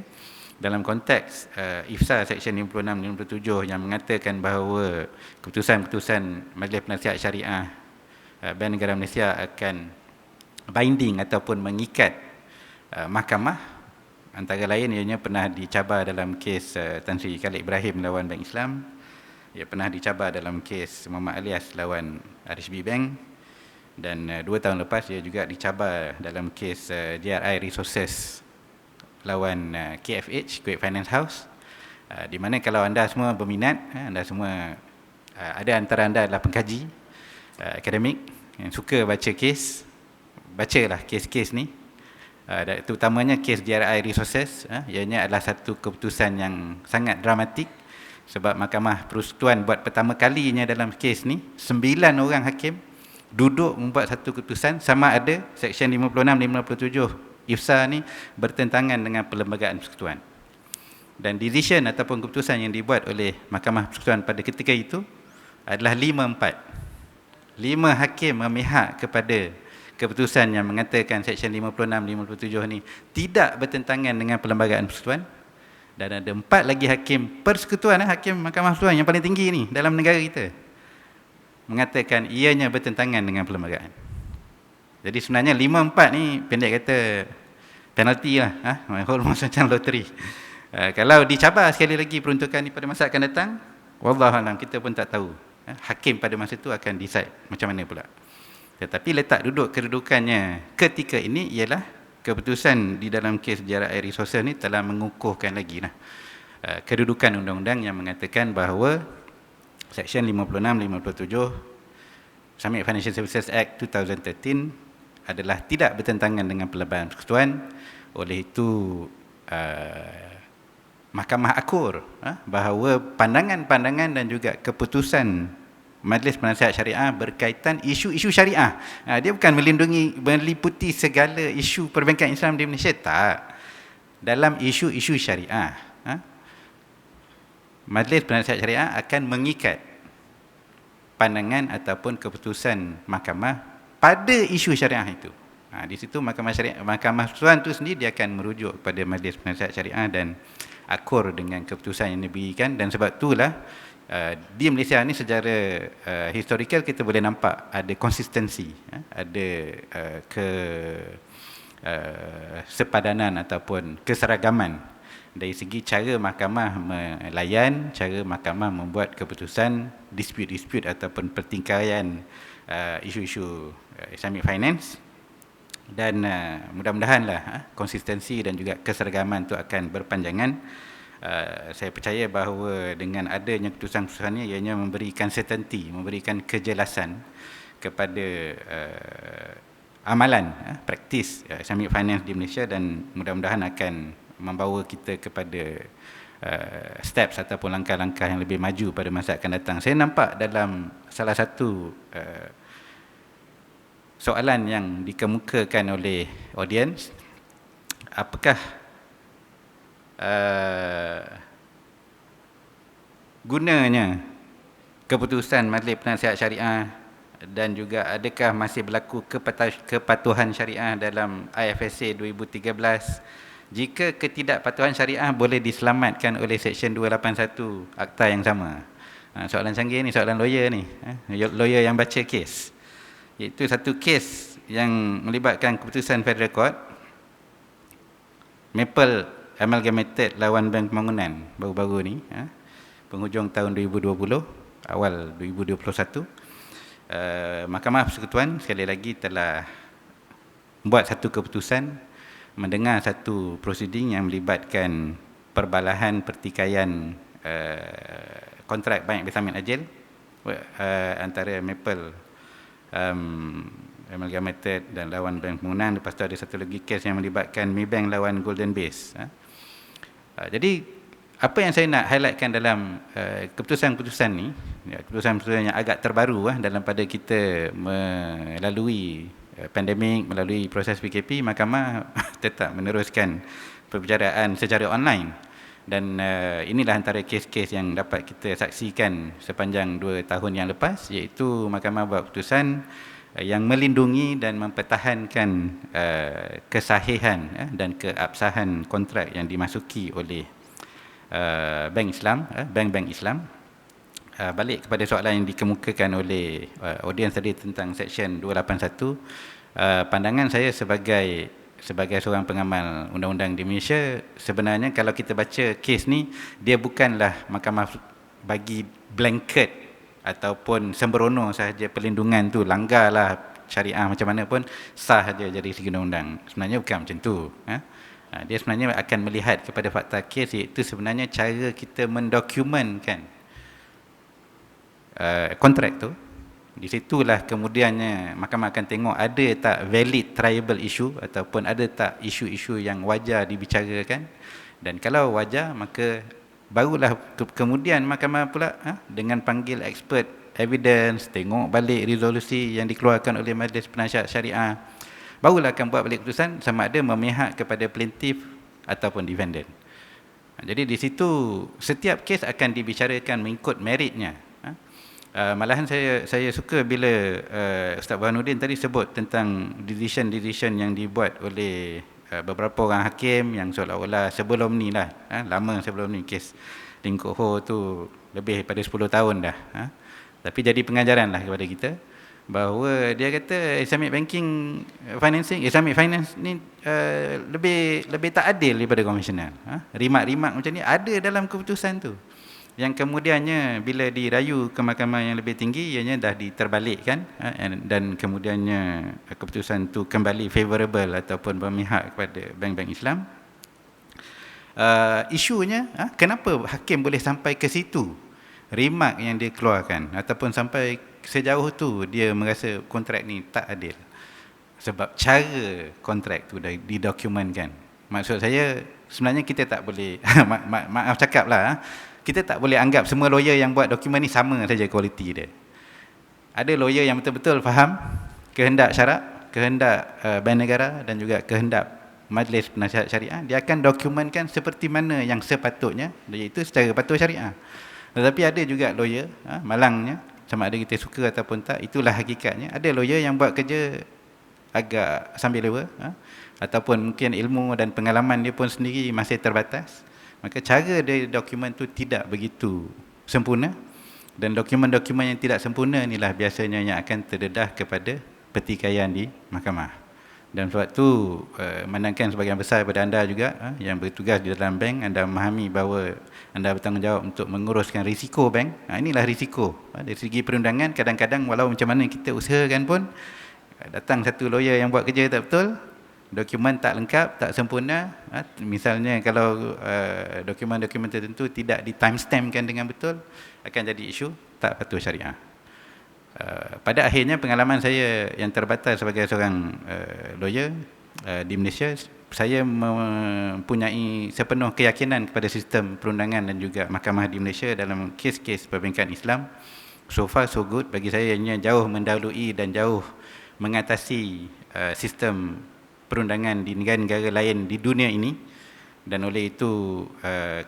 dalam konteks IFSA Seksyen 56-57 yang mengatakan bahawa keputusan-keputusan Majlis Penasihat Syariah Bank Negara Malaysia akan binding ataupun mengikat mahkamah. Antara lain ianya pernah dicabar dalam kes Tan Sri Khalid Ibrahim lawan Bank Islam. Ia pernah dicabar dalam kes Muhammad Alias lawan RHB Bank, dan 2 tahun lepas ia juga dicabar dalam kes DRI Resources lawan KFH, Kuwait Finance House, di mana kalau anda semua berminat, anda semua ada antara anda adalah pengkaji akademik yang suka baca kes, bacalah kes-kes ni, terutamanya kes DRI Resources. Ianya adalah satu keputusan yang sangat dramatik, sebab Mahkamah Persekutuan buat pertama kalinya dalam kes ni 9 orang hakim duduk membuat satu keputusan sama ada Seksyen 56-57 IFSA ni bertentangan dengan Perlembagaan Persekutuan. Dan decision ataupun keputusan yang dibuat oleh Mahkamah Persekutuan pada ketika itu adalah 5-4. 5 hakim memihak kepada keputusan yang mengatakan Seksyen 56-57 ni tidak bertentangan dengan Perlembagaan Persekutuan, dan ada 4 lagi hakim persekutuan, hakim Mahkamah Persekutuan yang paling tinggi ni dalam negara kita, mengatakan ianya bertentangan dengan perlembagaan. Jadi sebenarnya 5-4 ni pendek kata penalti lah, almost macam loteri. Kalau dicabar sekali lagi peruntukan ni pada masa akan datang, wallahualam kita pun tak tahu. Hakim pada masa tu akan decide macam mana pula. Tetapi letak duduk kedudukannya ketika ini ialah keputusan di dalam kes sejarah air resources ni telah mengukuhkan lagi kedudukan undang-undang yang mengatakan bahawa Seksyen 56-57 Summit Financial Services Act 2013 adalah tidak bertentangan dengan Perlembagaan Persekutuan. Oleh itu Mahkamah akur bahawa pandangan-pandangan dan juga keputusan Majlis Penasihat Syariah berkaitan isu-isu syariah. Dia bukan meliputi segala isu perbankan Islam di Malaysia, tak. Dalam isu-isu syariah, Majlis Penasihat Syariah akan mengikat pandangan ataupun keputusan mahkamah pada isu syariah itu. Di situ Mahkamah Persekutuan itu sendiri dia akan merujuk kepada Majlis Penasihat Syariah dan akur dengan keputusan yang diberikan. Dan sebab itulah di Malaysia ni secara historikal kita boleh nampak ada konsistensi, ada sepadanan ataupun keseragaman dari segi cara mahkamah melayan, cara mahkamah membuat keputusan dispute ataupun pertingkaian isu-isu Islamic finance. Dan mudah-mudahanlah konsistensi dan juga keseragaman itu akan berpanjangan. Saya percaya bahawa dengan adanya keputusan-keputusan ini ianya memberikan certainty, memberikan kejelasan kepada amalan praktis Islamic finance di Malaysia, dan mudah-mudahan akan membawa kita kepada steps ataupun langkah-langkah yang lebih maju pada masa akan datang. Saya nampak dalam salah satu soalan yang dikemukakan oleh audiens, apakah gunanya keputusan Majlis Penasihat Syariah dan juga adakah masih berlaku kepatuhan syariah dalam IFSA 2013 jika ketidakpatuhan syariah boleh diselamatkan oleh Seksyen 281 Akta yang sama. Soalan canggih ni, soalan lawyer ni, lawyer yang baca kes. Iaitu satu kes yang melibatkan keputusan Federal Court, Maple Amalgamated lawan Bank Pembangunan baru-baru ni, penghujung tahun 2020, awal 2021. Mahkamah Persekutuan sekali lagi telah membuat satu keputusan, mendengar satu prosiding yang melibatkan perbalahan pertikaian kontrak bank bersamin ajil antara Maple Amalgamated dan lawan Bank Pembangunan. Lepas tu ada satu lagi kes yang melibatkan Maybank lawan Golden Base. Jadi apa yang saya nak highlightkan dalam keputusan-keputusan ni, keputusan-keputusan yang agak terbaru dalam pada kita melalui pandemik, melalui proses PKP, mahkamah tetap meneruskan perbicaraan secara online. Dan inilah antara kes-kes yang dapat kita saksikan sepanjang 2 tahun yang lepas, iaitu mahkamah buat keputusan yang melindungi dan mempertahankan kesahihan dan keabsahan kontrak yang dimasuki oleh bank Islam, bank-bank Islam. Balik kepada soalan yang dikemukakan oleh audiens tadi tentang Seksyen 281, pandangan saya sebagai seorang pengamal undang-undang di Malaysia, sebenarnya kalau kita baca kes ni, dia bukanlah mahkamah bagi blanket ataupun sembrono sahaja perlindungan tu, langgarlah syariah macam mana pun sah saja dari segi undang-undang. Sebenarnya bukan macam tu. Dia sebenarnya akan melihat kepada fakta kes, iaitu sebenarnya cara kita mendokumentkan kontrak tu. Di situlah kemudiannya mahkamah akan tengok ada tak valid triable issue ataupun ada tak isu-isu yang wajar dibicarakan. Dan kalau wajar, maka barulah kemudian mahkamah pula dengan panggil expert evidence, tengok balik resolusi yang dikeluarkan oleh Majlis Penasihat Syariah, barulah akan buat balik keputusan sama ada memihak kepada plaintiff ataupun defendant. Jadi di situ setiap kes akan dibicarakan mengikut meritnya. Malahan saya suka bila Ustaz Burhanuddin tadi sebut tentang decision yang dibuat oleh beberapa orang hakim yang seolah-olah sebelum ni lah, lama sebelum ni kes Lim Kok Ho tu lebih daripada 10 tahun dah. Tapi jadi pengajaran lah kepada kita bahawa dia kata Islamic banking financing, Islamic finance ni lebih tak adil daripada konvensional. Rimak-rimak macam ni ada dalam keputusan tu, yang kemudiannya bila dirayu ke mahkamah yang lebih tinggi ianya dah diterbalikkan, dan kemudiannya keputusan tu kembali favorable ataupun berpihak kepada bank-bank Islam. Isunya kenapa hakim boleh sampai ke situ, remark yang dia keluarkan, ataupun sampai sejauh tu dia merasa kontrak ni tak adil, sebab cara kontrak tu dah didokumentkan. Maksud saya sebenarnya kita tak boleh maaf cakap lah, kita tak boleh anggap semua lawyer yang buat dokumen ni sama saja kualiti dia. Ada lawyer yang betul-betul faham kehendak syarak, kehendak bank negara dan juga kehendak Majlis Penasihat Syariah. Dia akan dokumenkan seperti mana yang sepatutnya, iaitu secara patuh syariah. Tetapi ada juga lawyer, malangnya, sama ada kita suka ataupun tak, itulah hakikatnya. Ada lawyer yang buat kerja agak sambil lewa, ataupun mungkin ilmu dan pengalaman dia pun sendiri masih terbatas. Maka cara dia dokumen tu tidak begitu sempurna, dan dokumen-dokumen yang tidak sempurna inilah biasanya yang akan terdedah kepada pertikaian di mahkamah. Dan sebab tu memandangkan sebagian besar daripada anda juga yang bertugas di dalam bank, anda memahami bahawa anda bertanggungjawab untuk menguruskan risiko bank. Inilah risiko dari segi perundangan. Kadang-kadang walau macam mana kita usahakan pun, datang satu lawyer yang buat kerja tak betul, dokumen tak lengkap, tak sempurna. Misalnya kalau dokumen-dokumen tertentu tidak di timestampkan dengan betul, akan jadi isu tak patuh syariah. Pada akhirnya pengalaman saya yang terbatas sebagai seorang lawyer di Malaysia, saya mempunyai sepenuh keyakinan kepada sistem perundangan dan juga mahkamah di Malaysia dalam kes-kes perbankan Islam. So far so good. Bagi saya ianya jauh mendahului dan jauh mengatasi sistem perundangan di negara-negara lain di dunia ini, dan oleh itu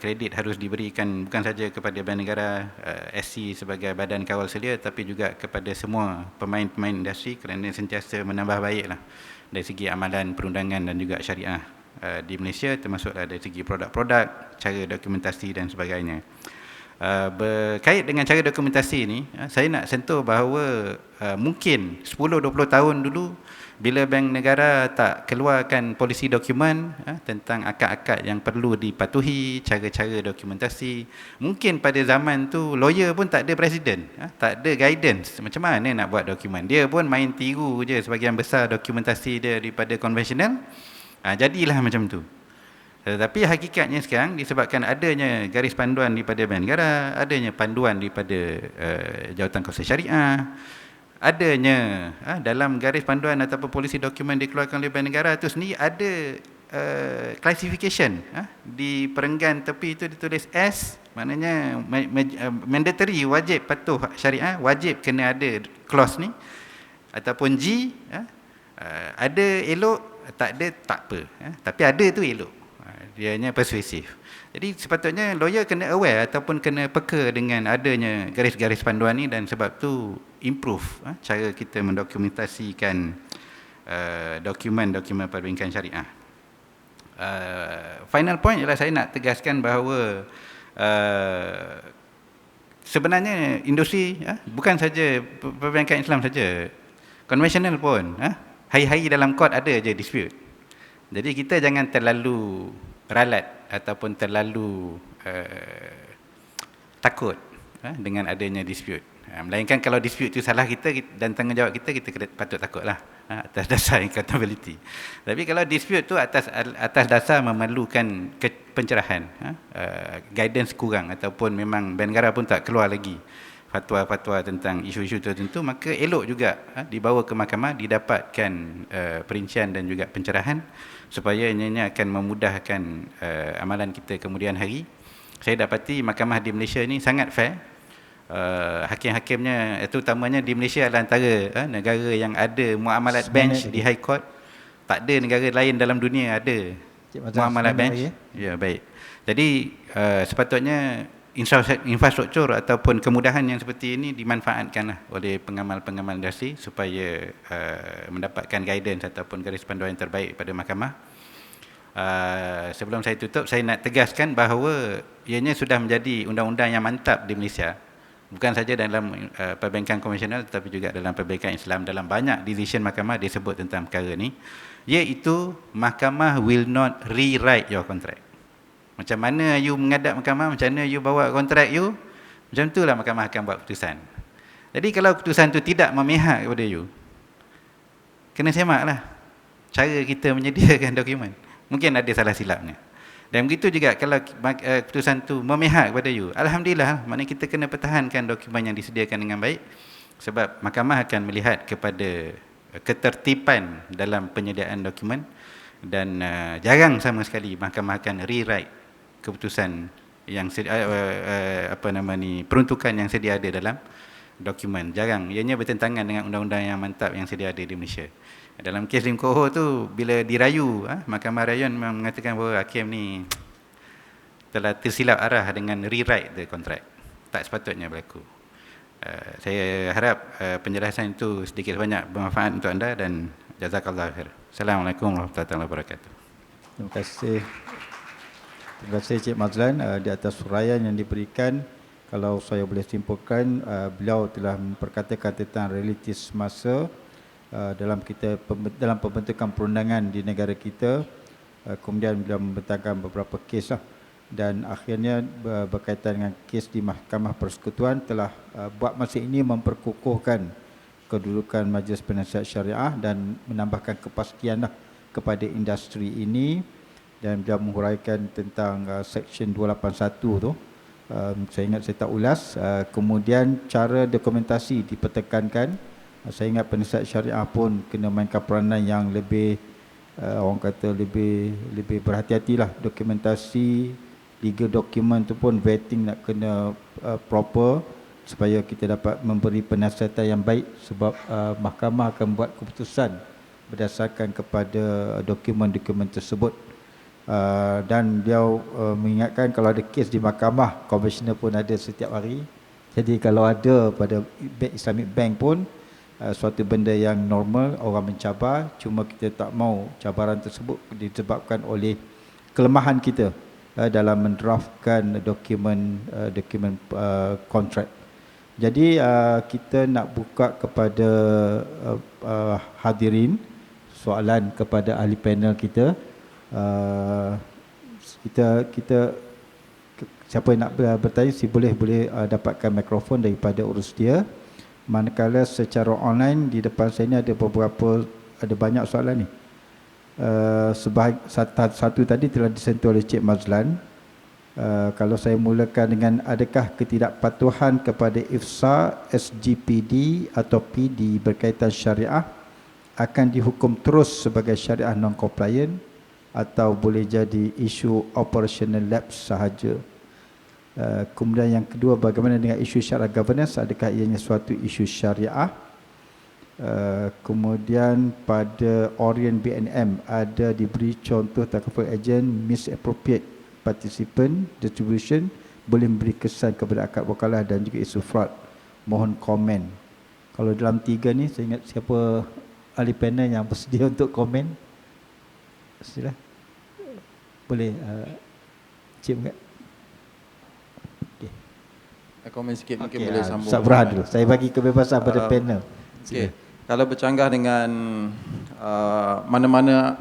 kredit harus diberikan bukan saja kepada bank negara, SC sebagai badan kawal selia, tapi juga kepada semua pemain-pemain industri kerana sentiasa menambah baiklah dari segi amalan perundangan dan juga syariah di Malaysia, termasuklah dari segi produk-produk, cara dokumentasi dan sebagainya. Berkait dengan cara dokumentasi ini, saya nak sentuh bahawa mungkin 10-20 tahun dulu bila bank negara tak keluarkan polisi dokumen tentang akad-akad yang perlu dipatuhi, cara-cara dokumentasi, mungkin pada zaman tu lawyer pun tak ada presiden, tak ada guidance macam mana nak buat dokumen. Dia pun main tiru je sebagian besar dokumentasi dia daripada konvensional, jadilah macam tu. Tetapi hakikatnya sekarang disebabkan adanya garis panduan daripada bank negara, adanya panduan daripada Jawatankuasa Syariah, adanya dalam garis panduan ataupun polisi dokumen dikeluarkan oleh bank negara itu sendiri ada classification, di perenggan tepi itu ditulis S, maknanya mandatory, wajib patuh syariah, wajib kena ada clause ni, ataupun G, ada elok, tak ada tak apa, tapi ada tu elok. Dianya persuasif. Jadi sepatutnya lawyer kena aware ataupun kena peka dengan adanya garis-garis panduan ni, dan sebab tu improve cara kita mendokumentasikan dokumen-dokumen perbankan syariah. Final point ialah saya nak tegaskan bahawa sebenarnya industri bukan saja perbankan Islam saja, konvensional pun hari-hari dalam court ada je dispute. Jadi kita jangan terlalu ralat ataupun terlalu takut dengan adanya dispute. Melainkan kalau dispute itu salah kita dan tanggungjawab kita patut takutlah atas dasar accountability. Tapi kalau dispute itu atas dasar memerlukan pencerahan, guidance kurang, ataupun memang bank negara pun tak keluar lagi fatwa-fatwa tentang isu-isu tertentu, maka elok juga dibawa ke mahkamah, didapatkan perincian dan juga pencerahan, supaya ianya akan memudahkan amalan kita kemudian hari. Saya dapati mahkamah di Malaysia ni sangat fair. Hakim-hakimnya, terutamanya di Malaysia adalah antara negara yang ada muamalat bench di High Court. Tak ada negara lain dalam dunia ada muamalat bench. Ya, baik. Jadi sepatutnya infrastruktur ataupun kemudahan yang seperti ini dimanfaatkanlah oleh pengamal-pengamal industri supaya mendapatkan guidance ataupun garis panduan yang terbaik pada mahkamah. Sebelum saya tutup, saya nak tegaskan bahawa ianya sudah menjadi undang-undang yang mantap di Malaysia, bukan saja dalam perbankan konvensional tetapi juga dalam perbankan Islam. Dalam banyak decision mahkamah disebut tentang perkara ni, iaitu mahkamah will not rewrite your contract. Macam mana you menghadap mahkamah, macam mana you bawa kontrak you, macam itulah mahkamah akan buat keputusan. Jadi kalau keputusan tu tidak memihak kepada you, kena semaklah cara kita menyediakan dokumen. Mungkin ada salah silapnya. Dan begitu juga kalau keputusan tu memihak kepada you, alhamdulillah, maknanya kita kena pertahankan dokumen yang disediakan dengan baik, sebab mahkamah akan melihat kepada ketertiban dalam penyediaan dokumen, dan jarang sama sekali mahkamah akan rewrite keputusan yang peruntukan yang sedia ada dalam dokumen. Jarang. Ianya bertentangan dengan undang-undang yang mantap yang sedia ada di Malaysia. Dalam kes Lim Koh Ho tu, bila dirayu, Mahkamah Rayuan mengatakan bahawa hakim ni telah tersilap arah dengan rewrite the contract. Tak sepatutnya berlaku. Saya harap penjelasan itu sedikit banyak bermanfaat untuk anda, dan jazakallah khair. Assalamualaikum warahmatullahi wabarakatuh. Terima kasih. Terima kasih Cik Mazlan di atas huraian yang diberikan. Kalau saya boleh simpulkan, beliau telah memperkatakan tentang realitis masa dalam pembentukan perundangan di negara kita. Kemudian beliau membentangkan beberapa kes dan akhirnya berkaitan dengan kes di Mahkamah Persekutuan telah buat masa ini memperkukuhkan kedudukan Majlis Penasihat Syariah dan menambahkan kepastian kepada industri ini. Dan beliau menghuraikan tentang Seksyen 281 tu. Saya ingat saya tak ulas. Kemudian cara dokumentasi dipertekankan. Saya ingat penasihat syariah pun kena mainkan peranan yang lebih orang kata lebih berhati-hatilah. Dokumentasi legal dokumen tu pun vetting nak kena proper supaya kita dapat memberi penasihatan yang baik, sebab mahkamah akan buat keputusan berdasarkan kepada dokumen-dokumen tersebut. Dan beliau mengingatkan kalau ada kes di mahkamah konvensional pun ada setiap hari. Jadi kalau ada pada Islamic Bank pun suatu benda yang normal, orang mencabar, cuma kita tak mau cabaran tersebut disebabkan oleh kelemahan kita dalam mendraftkan dokumen kontrak. Jadi kita nak buka kepada hadirin soalan kepada ahli panel kita. Kita siapa yang nak bertanya boleh dapatkan mikrofon daripada urus dia. Manakala secara online di depan saya ni ada banyak soalan ni. Satu tadi telah disentuh oleh Cik Mazlan. Kalau saya mulakan dengan adakah ketidakpatuhan kepada IFSA, SGPD atau PD berkaitan syariah akan dihukum terus sebagai syariah non-compliant atau boleh jadi isu operational lapse sahaja. Kemudian yang kedua, bagaimana dengan isu syariah governance, adakah ianya suatu isu syariah? Kemudian pada Orient BNM ada diberi contoh takaful agent misappropriate participant distribution boleh memberi kesan kepada akad wakalah dan juga isu fraud. Mohon komen. Kalau dalam tiga ni saya ingat siapa ahli panel yang bersedia untuk komen? Sila. Boleh Cik Mengat. Komen sikit mungkin boleh sambung. Sabrah dulu. Saya bagi kebebasan pada panel. Okay. Kalau bercanggah dengan mana-mana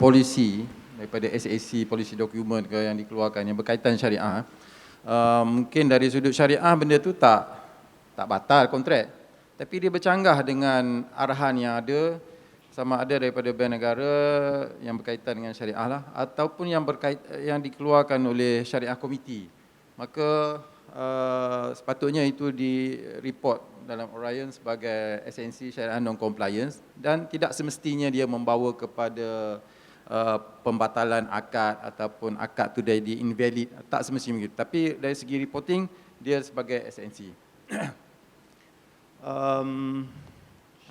polisi daripada SAC, polisi dokumen ke yang dikeluarkan yang berkaitan syariah, mungkin dari sudut syariah benda tu tak batal kontrak, tapi dia bercanggah dengan arahan yang ada, sama ada daripada bank negara yang berkaitan dengan syariah lah, ataupun yang dikeluarkan oleh syariah komiti. Maka sepatutnya itu di report dalam Orion sebagai esensi syariah non-compliance, dan tidak semestinya dia membawa kepada pembatalan akad ataupun akad tu jadi invalid, tak semestinya begitu. Tapi dari segi reporting dia sebagai esensi.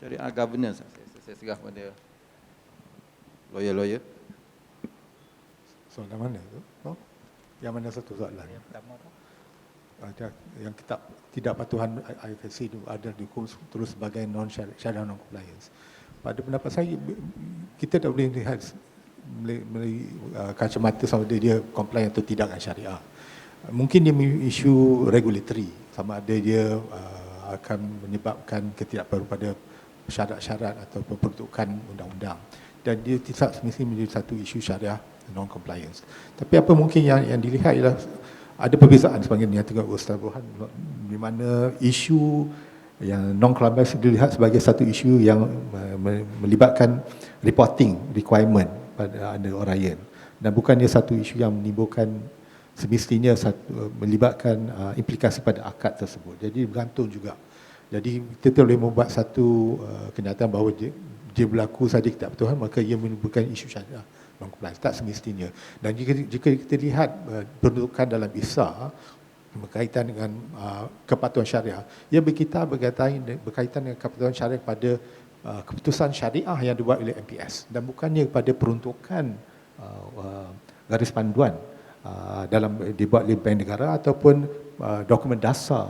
Syariah governance, saya serah pada lawyer. Soalan mana tu? Oh? Yang mana satu soalan? Yang pertama apa? yang tidak patuhan IFSC itu ada dihukum terus sebagai syariah non compliance. Pada pendapat saya, kita tak boleh lihat melalui kacamata sama ada dia compliant atau tidak dengan syariah. Mungkin dia isu regulatory, sama ada dia akan menyebabkan ketidakperluan pada syarat-syarat atau peruntukan undang-undang, dan dia tidak semestinya menjadi satu isu syariah non compliance. Tapi apa mungkin yang dilihat ialah ada perbezaan sebagai dinyatakan Ustaz Burhan, di mana isu yang non compliance dilihat sebagai satu isu yang melibatkan reporting requirement pada anda orayan, dan bukannya satu isu yang menimbulkan semestinya melibatkan implikasi pada akad tersebut. Jadi bergantung juga. Jadi kita boleh membuat satu kenyataan bahawa dia berlaku saja ketidakpatuhan, maka ia menimbulkan isu syariah non compliance. Tak semestinya. Dan jika kita lihat peruntukan dalam ISA berkaitan dengan kepatuhan syariah, ia berkaitan dengan kepatuhan syariah pada keputusan syariah yang dibuat oleh MPS, dan bukannya pada peruntukan garis panduan dalam dibuat oleh Bank Negara ataupun dokumen dasar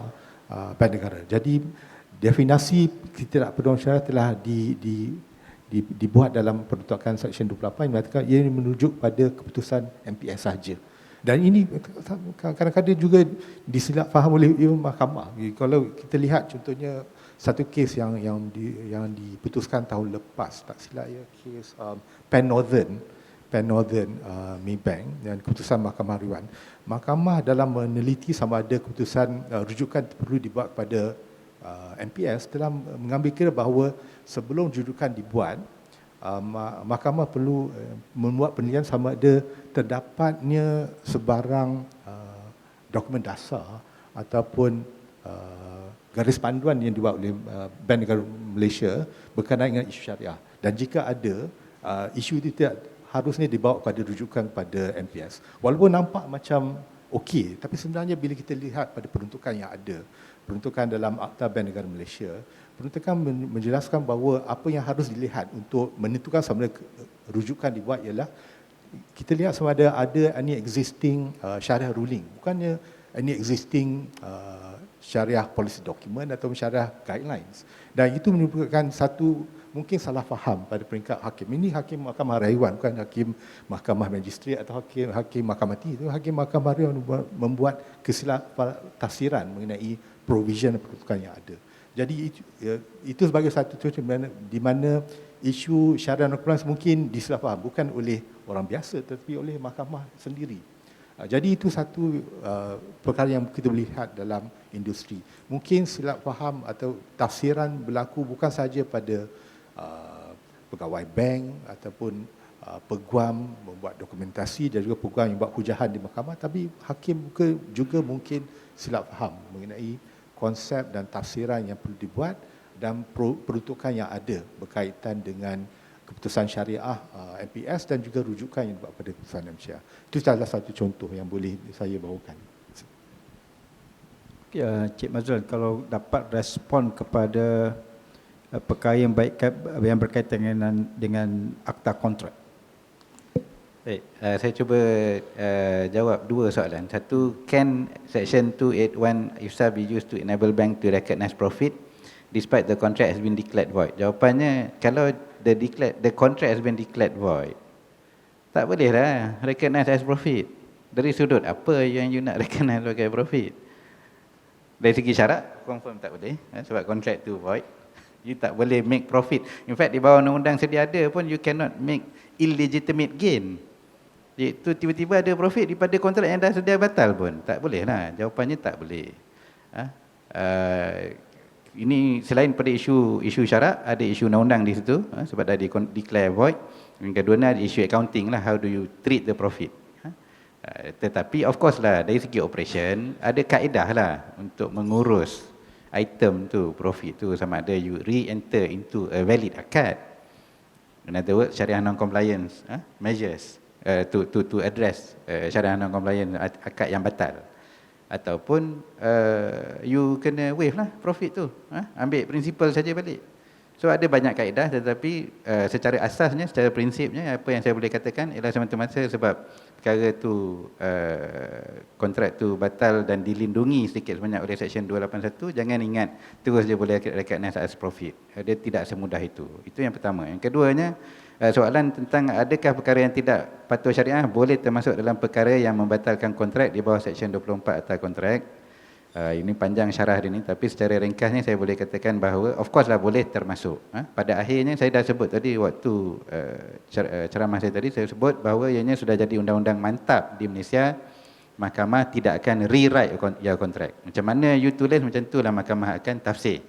Bank Negara. Jadi definisi ketidakpatuhan syariah telah dibuat dalam peruntukan Seksyen 28 yang mengatakan ia menunjuk pada keputusan MPS sahaja. Dan ini kadang-kadang juga disilap faham oleh mahkamah. Kalau kita lihat contohnya satu kes yang diputuskan tahun lepas, tak silap ya, kes Pan Northern Maybank dan keputusan Mahkamah Harian. Mahkamah dalam meneliti sama ada keputusan rujukan perlu dibuat pada MPS telah mengambil kira bahawa sebelum rujukan dibuat, mahkamah perlu membuat penilaian sama ada terdapatnya sebarang dokumen dasar ataupun garis panduan yang dibuat oleh Bank Negara Malaysia berkenaan dengan isu syariah. Dan jika ada, isu itu tidak harusnya dibawa pada rujukan pada MPS. Walaupun nampak macam okey, tapi sebenarnya bila kita lihat pada peruntukan yang ada, peruntukan dalam Akta Bank Negara Malaysia, peruntukan menjelaskan bahawa apa yang harus dilihat untuk menentukan sama ada rujukan dibuat ialah kita lihat sama ada any existing syariah ruling, bukannya any existing syariah policy document atau syariah guidelines. Dan itu menimbulkan satu mungkin salah faham pada peringkat hakim. Ini hakim Mahkamah Harian, bukan hakim Mahkamah Magistrat atau hakim Mahkamah Tinggi. Itu hakim Mahkamah Harian membuat kesilapan tafsiran mengenai provision peruntukan yang ada. Jadi itu sebagai satu contoh di mana isu syariah non compliance mungkin disalah faham bukan oleh orang biasa tetapi oleh mahkamah sendiri. Jadi itu satu perkara yang kita lihat dalam industri. Mungkin silap faham atau tafsiran berlaku bukan sahaja pada pegawai bank ataupun peguam membuat dokumentasi dan juga peguam yang buat hujahan di mahkamah, tapi hakim juga mungkin silap faham mengenai konsep dan tafsiran yang perlu dibuat dan peruntukan yang ada berkaitan dengan keputusan syariah MPS dan juga rujukan yang dibuat pada keputusan MCA. Itu salah satu contoh yang boleh saya bawakan. Cik Mazrul, kalau dapat respon kepada perkara yang berkaitan dengan akta kontrak. Baik, saya cuba jawab dua soalan. Satu, can Section 281 IFSA be used to enable bank to recognise profit despite the contract has been declared void? Jawapannya, kalau the contract has been declared void, tak bolehlah recognise as profit. Dari sudut apa yang you nak recognise sebagai profit? Dari segi syarat, confirm tak boleh, sebab contract tu void. You tak boleh make profit. In fact, di bawah undang-undang sedia ada pun, you cannot make illegitimate gain. Iaitu tiba-tiba ada profit daripada kontrak yang dah sedia batal pun. Tak boleh lah. Jawapannya tak boleh. Ini selain pada isu syarat, ada isu undang-undang di situ, sebab dah declare void. Yang kedua ada isu accounting lah, how do you treat the profit. Tetapi of course lah, dari segi operation, ada kaedah lah untuk mengurus item tu, profit tu, sama ada you re-enter into a valid akad. In other words, syariah non-compliance measures to address syariah non-compliance akad yang batal. Ataupun you kena waive lah profit tu, ambil principal saja balik. So ada banyak kaedah, tetapi secara asasnya, secara prinsipnya, apa yang saya boleh katakan ialah semata-mata sebab perkara tu kontrak tu batal dan dilindungi sedikit sebanyak oleh Seksyen 281, jangan ingat terus dia boleh recognize as profit. Dia tidak semudah itu. Itu yang pertama. Yang keduanya, soalan tentang adakah perkara yang tidak patuh syariah boleh termasuk dalam perkara yang membatalkan kontrak di bawah Seksyen 24 Akta Kontrak. Ini panjang syarah dia ni, tapi secara ringkasnya saya boleh katakan bahawa of course lah boleh termasuk. Pada akhirnya saya dah sebut tadi waktu ceramah saya tadi, saya sebut bahawa ianya sudah jadi undang-undang mantap di Malaysia. Mahkamah tidak akan rewrite your kontrak. Macam mana you tulis, macam itulah mahkamah akan tafsir.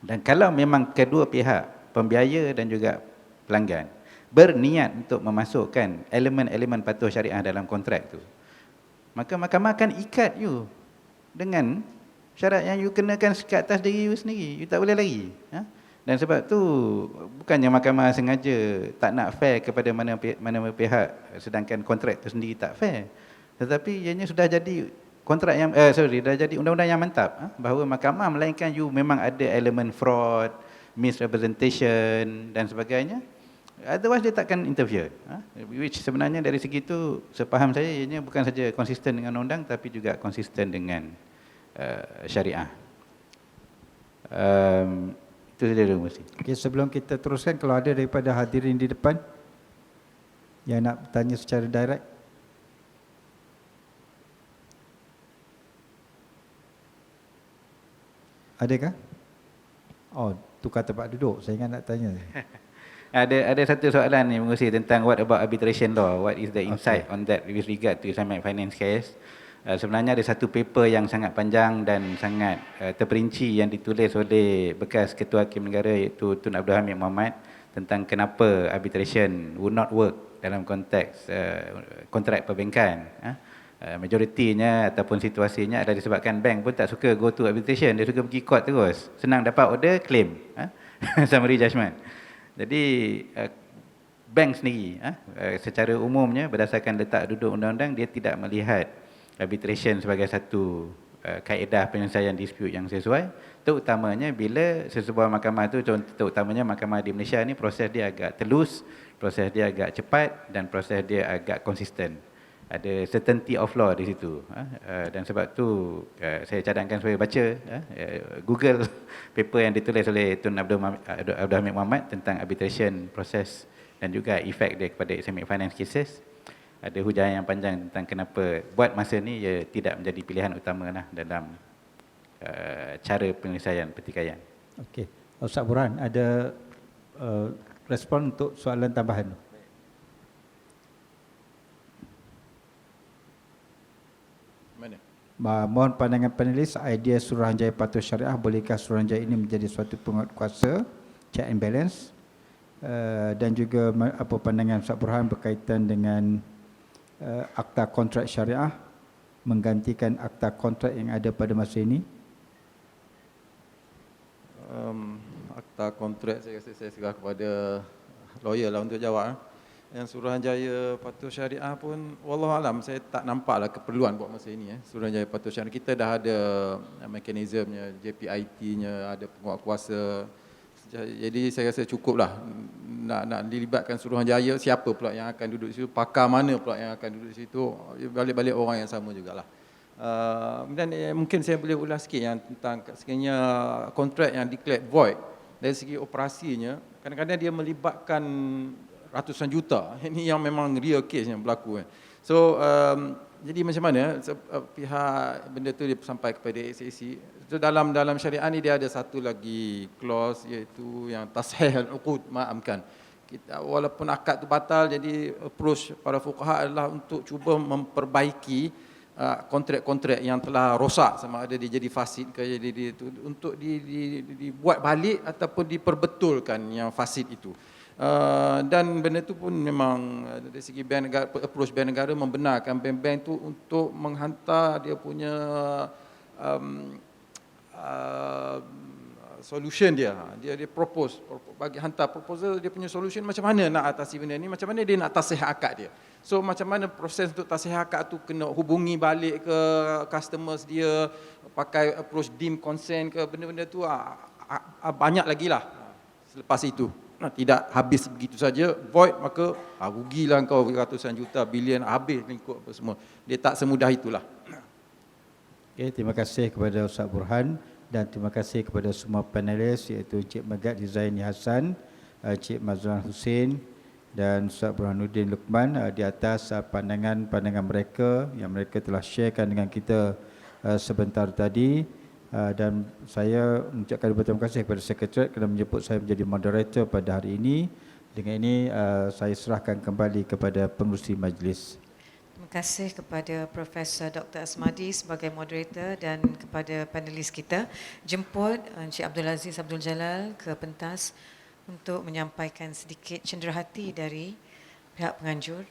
Dan kalau memang kedua pihak, pembiaya dan juga pelanggan, berniat untuk memasukkan elemen-elemen patuh syariah dalam kontrak tu, maka mahkamah akan ikat you dengan syarat yang you kenakan ke atas diri you sendiri. You tak boleh lari. Dan sebab tu bukannya mahkamah sengaja tak nak fair kepada mana pihak, sedangkan kontrak tu sendiri tak fair. Tetapi ianya sudah jadi kontrak yang dah jadi undang-undang yang mantap, bahawa mahkamah melainkan you memang ada elemen fraud, misrepresentation dan sebagainya, otherwise dia takkan interfere. Which sebenarnya dari segi itu, sepaham saya, ianya bukan saja konsisten dengan undang tapi juga konsisten dengan syariah. Itu saja dulu mesti. Okay, sebelum kita teruskan, kalau ada daripada hadirin di depan yang nak bertanya secara direct. Adakah? Oh, tukar tempat duduk. Saya ingat nak tanya. Ada satu soalan ni mengusi tentang what about arbitration law, what is the insight on that with regard to Islamic finance case. Sebenarnya ada satu paper yang sangat panjang dan sangat terperinci yang ditulis oleh bekas Ketua Hakim Negara iaitu Tun Abdul Hamid Mohamad tentang kenapa arbitration would not work dalam konteks kontrak perbankan. Majoritinya ataupun situasinya adalah disebabkan bank pun tak suka go to arbitration, dia suka pergi court terus. Senang dapat order, claim, summary judgment. Jadi bank sendiri secara umumnya berdasarkan letak duduk undang-undang, dia tidak melihat arbitration sebagai satu kaedah penyelesaian dispute yang sesuai, terutamanya bila sesebuah mahkamah tu, terutamanya mahkamah di Malaysia ni, proses dia agak telus, proses dia agak cepat dan proses dia agak konsisten. Ada certainty of law di situ. Dan sebab tu saya cadangkan supaya baca Google paper yang ditulis oleh Tun Abdul Hamid Mohamad tentang arbitration proses dan juga efek dia kepada Islamic finance cases. Ada hujah yang panjang tentang kenapa buat masa ni ia tidak menjadi pilihan utama lah dalam cara penyelesaian pertikaian. Okey, Ustaz Burhan, ada respon untuk soalan tambahan? Mana? Mohon pandangan panelis, idea Suruhanjaya patuh syariah, bolehkah Suruhanjaya ini menjadi suatu penguatkuasa, check and balance? Dan juga apa pandangan Ustaz Burhan berkaitan dengan akta kontrak syariah menggantikan akta kontrak yang ada pada masa ini? Akta kontrak saya rasa saya serah kepada lawyer lah untuk jawab. Yang Suruhanjaya patuh syariah pun wallahualam saya tak nampaklah keperluan buat masa ini. Suruhanjaya patuh syariah kita dah ada mekanismenya, JPIT-nya, ada penguatkuasa. Jadi saya rasa cukuplah nak dilibatkan Suruhanjaya, siapa pula yang akan duduk di situ, pakar mana pula yang akan duduk di situ, balik-balik orang yang sama jugalah. Dan mungkin saya boleh ulas sikit yang tentang sekiranya kontrak yang declared void dari segi operasinya, kadang-kadang dia melibatkan ratusan juta. Ini yang memang real case yang berlaku. So jadi macam mana pihak benda tu dia sampai kepada SAC. So dalam syariah ni dia ada satu lagi clause iaitu yang tashih al-uqud ma'amkan. Kita walaupun akad tu batal, jadi approach para fuqaha adalah untuk cuba memperbaiki kontrak-kontrak yang telah rosak, sama ada dia jadi fasid ke jadi untuk dibuat balik ataupun diperbetulkan yang fasid itu. Dan benda tu pun memang dari segi bank negara, approach bank negara membenarkan bank-bank tu untuk menghantar dia punya solution dia propose, bagi hantar proposal dia punya solution macam mana nak atasi benda ni, macam mana dia nak tasih akad dia. So macam mana proses untuk tasih akad tu, kena hubungi balik ke customers dia, pakai approach deemed consent ke, benda-benda tu banyak lagi lah. selepas itu. Tidak habis begitu saja, void, maka rugilah kau ratusan juta, bilion, habis lingkup apa semua. Dia tak semudah itulah. Okay, terima kasih kepada Ustaz Burhan dan terima kasih kepada semua panelis iaitu Encik Megat Hizaini Hassan, Encik Mazlan Hussein dan Ustaz Burhanuddin Luqman di atas pandangan-pandangan mereka yang mereka telah sharekan dengan kita sebentar tadi. Dan saya mengucapkan terima kasih kepada Sekretariat kerana menjemput saya menjadi moderator pada hari ini. Dengan ini saya serahkan kembali kepada pengerusi majlis. Terima kasih kepada Profesor Dr. Asmadi sebagai moderator dan kepada panelis kita. Jemput Encik Abdul Aziz Abdul Jalal ke pentas untuk menyampaikan sedikit cenderahati dari pihak penganjur.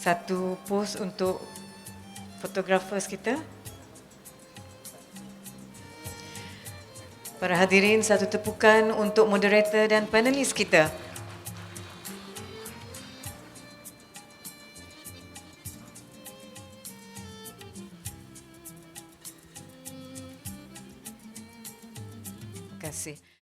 Satu pose untuk fotographers kita. Para hadirin, satu tepukan untuk moderator dan panelis kita. Terima kasih.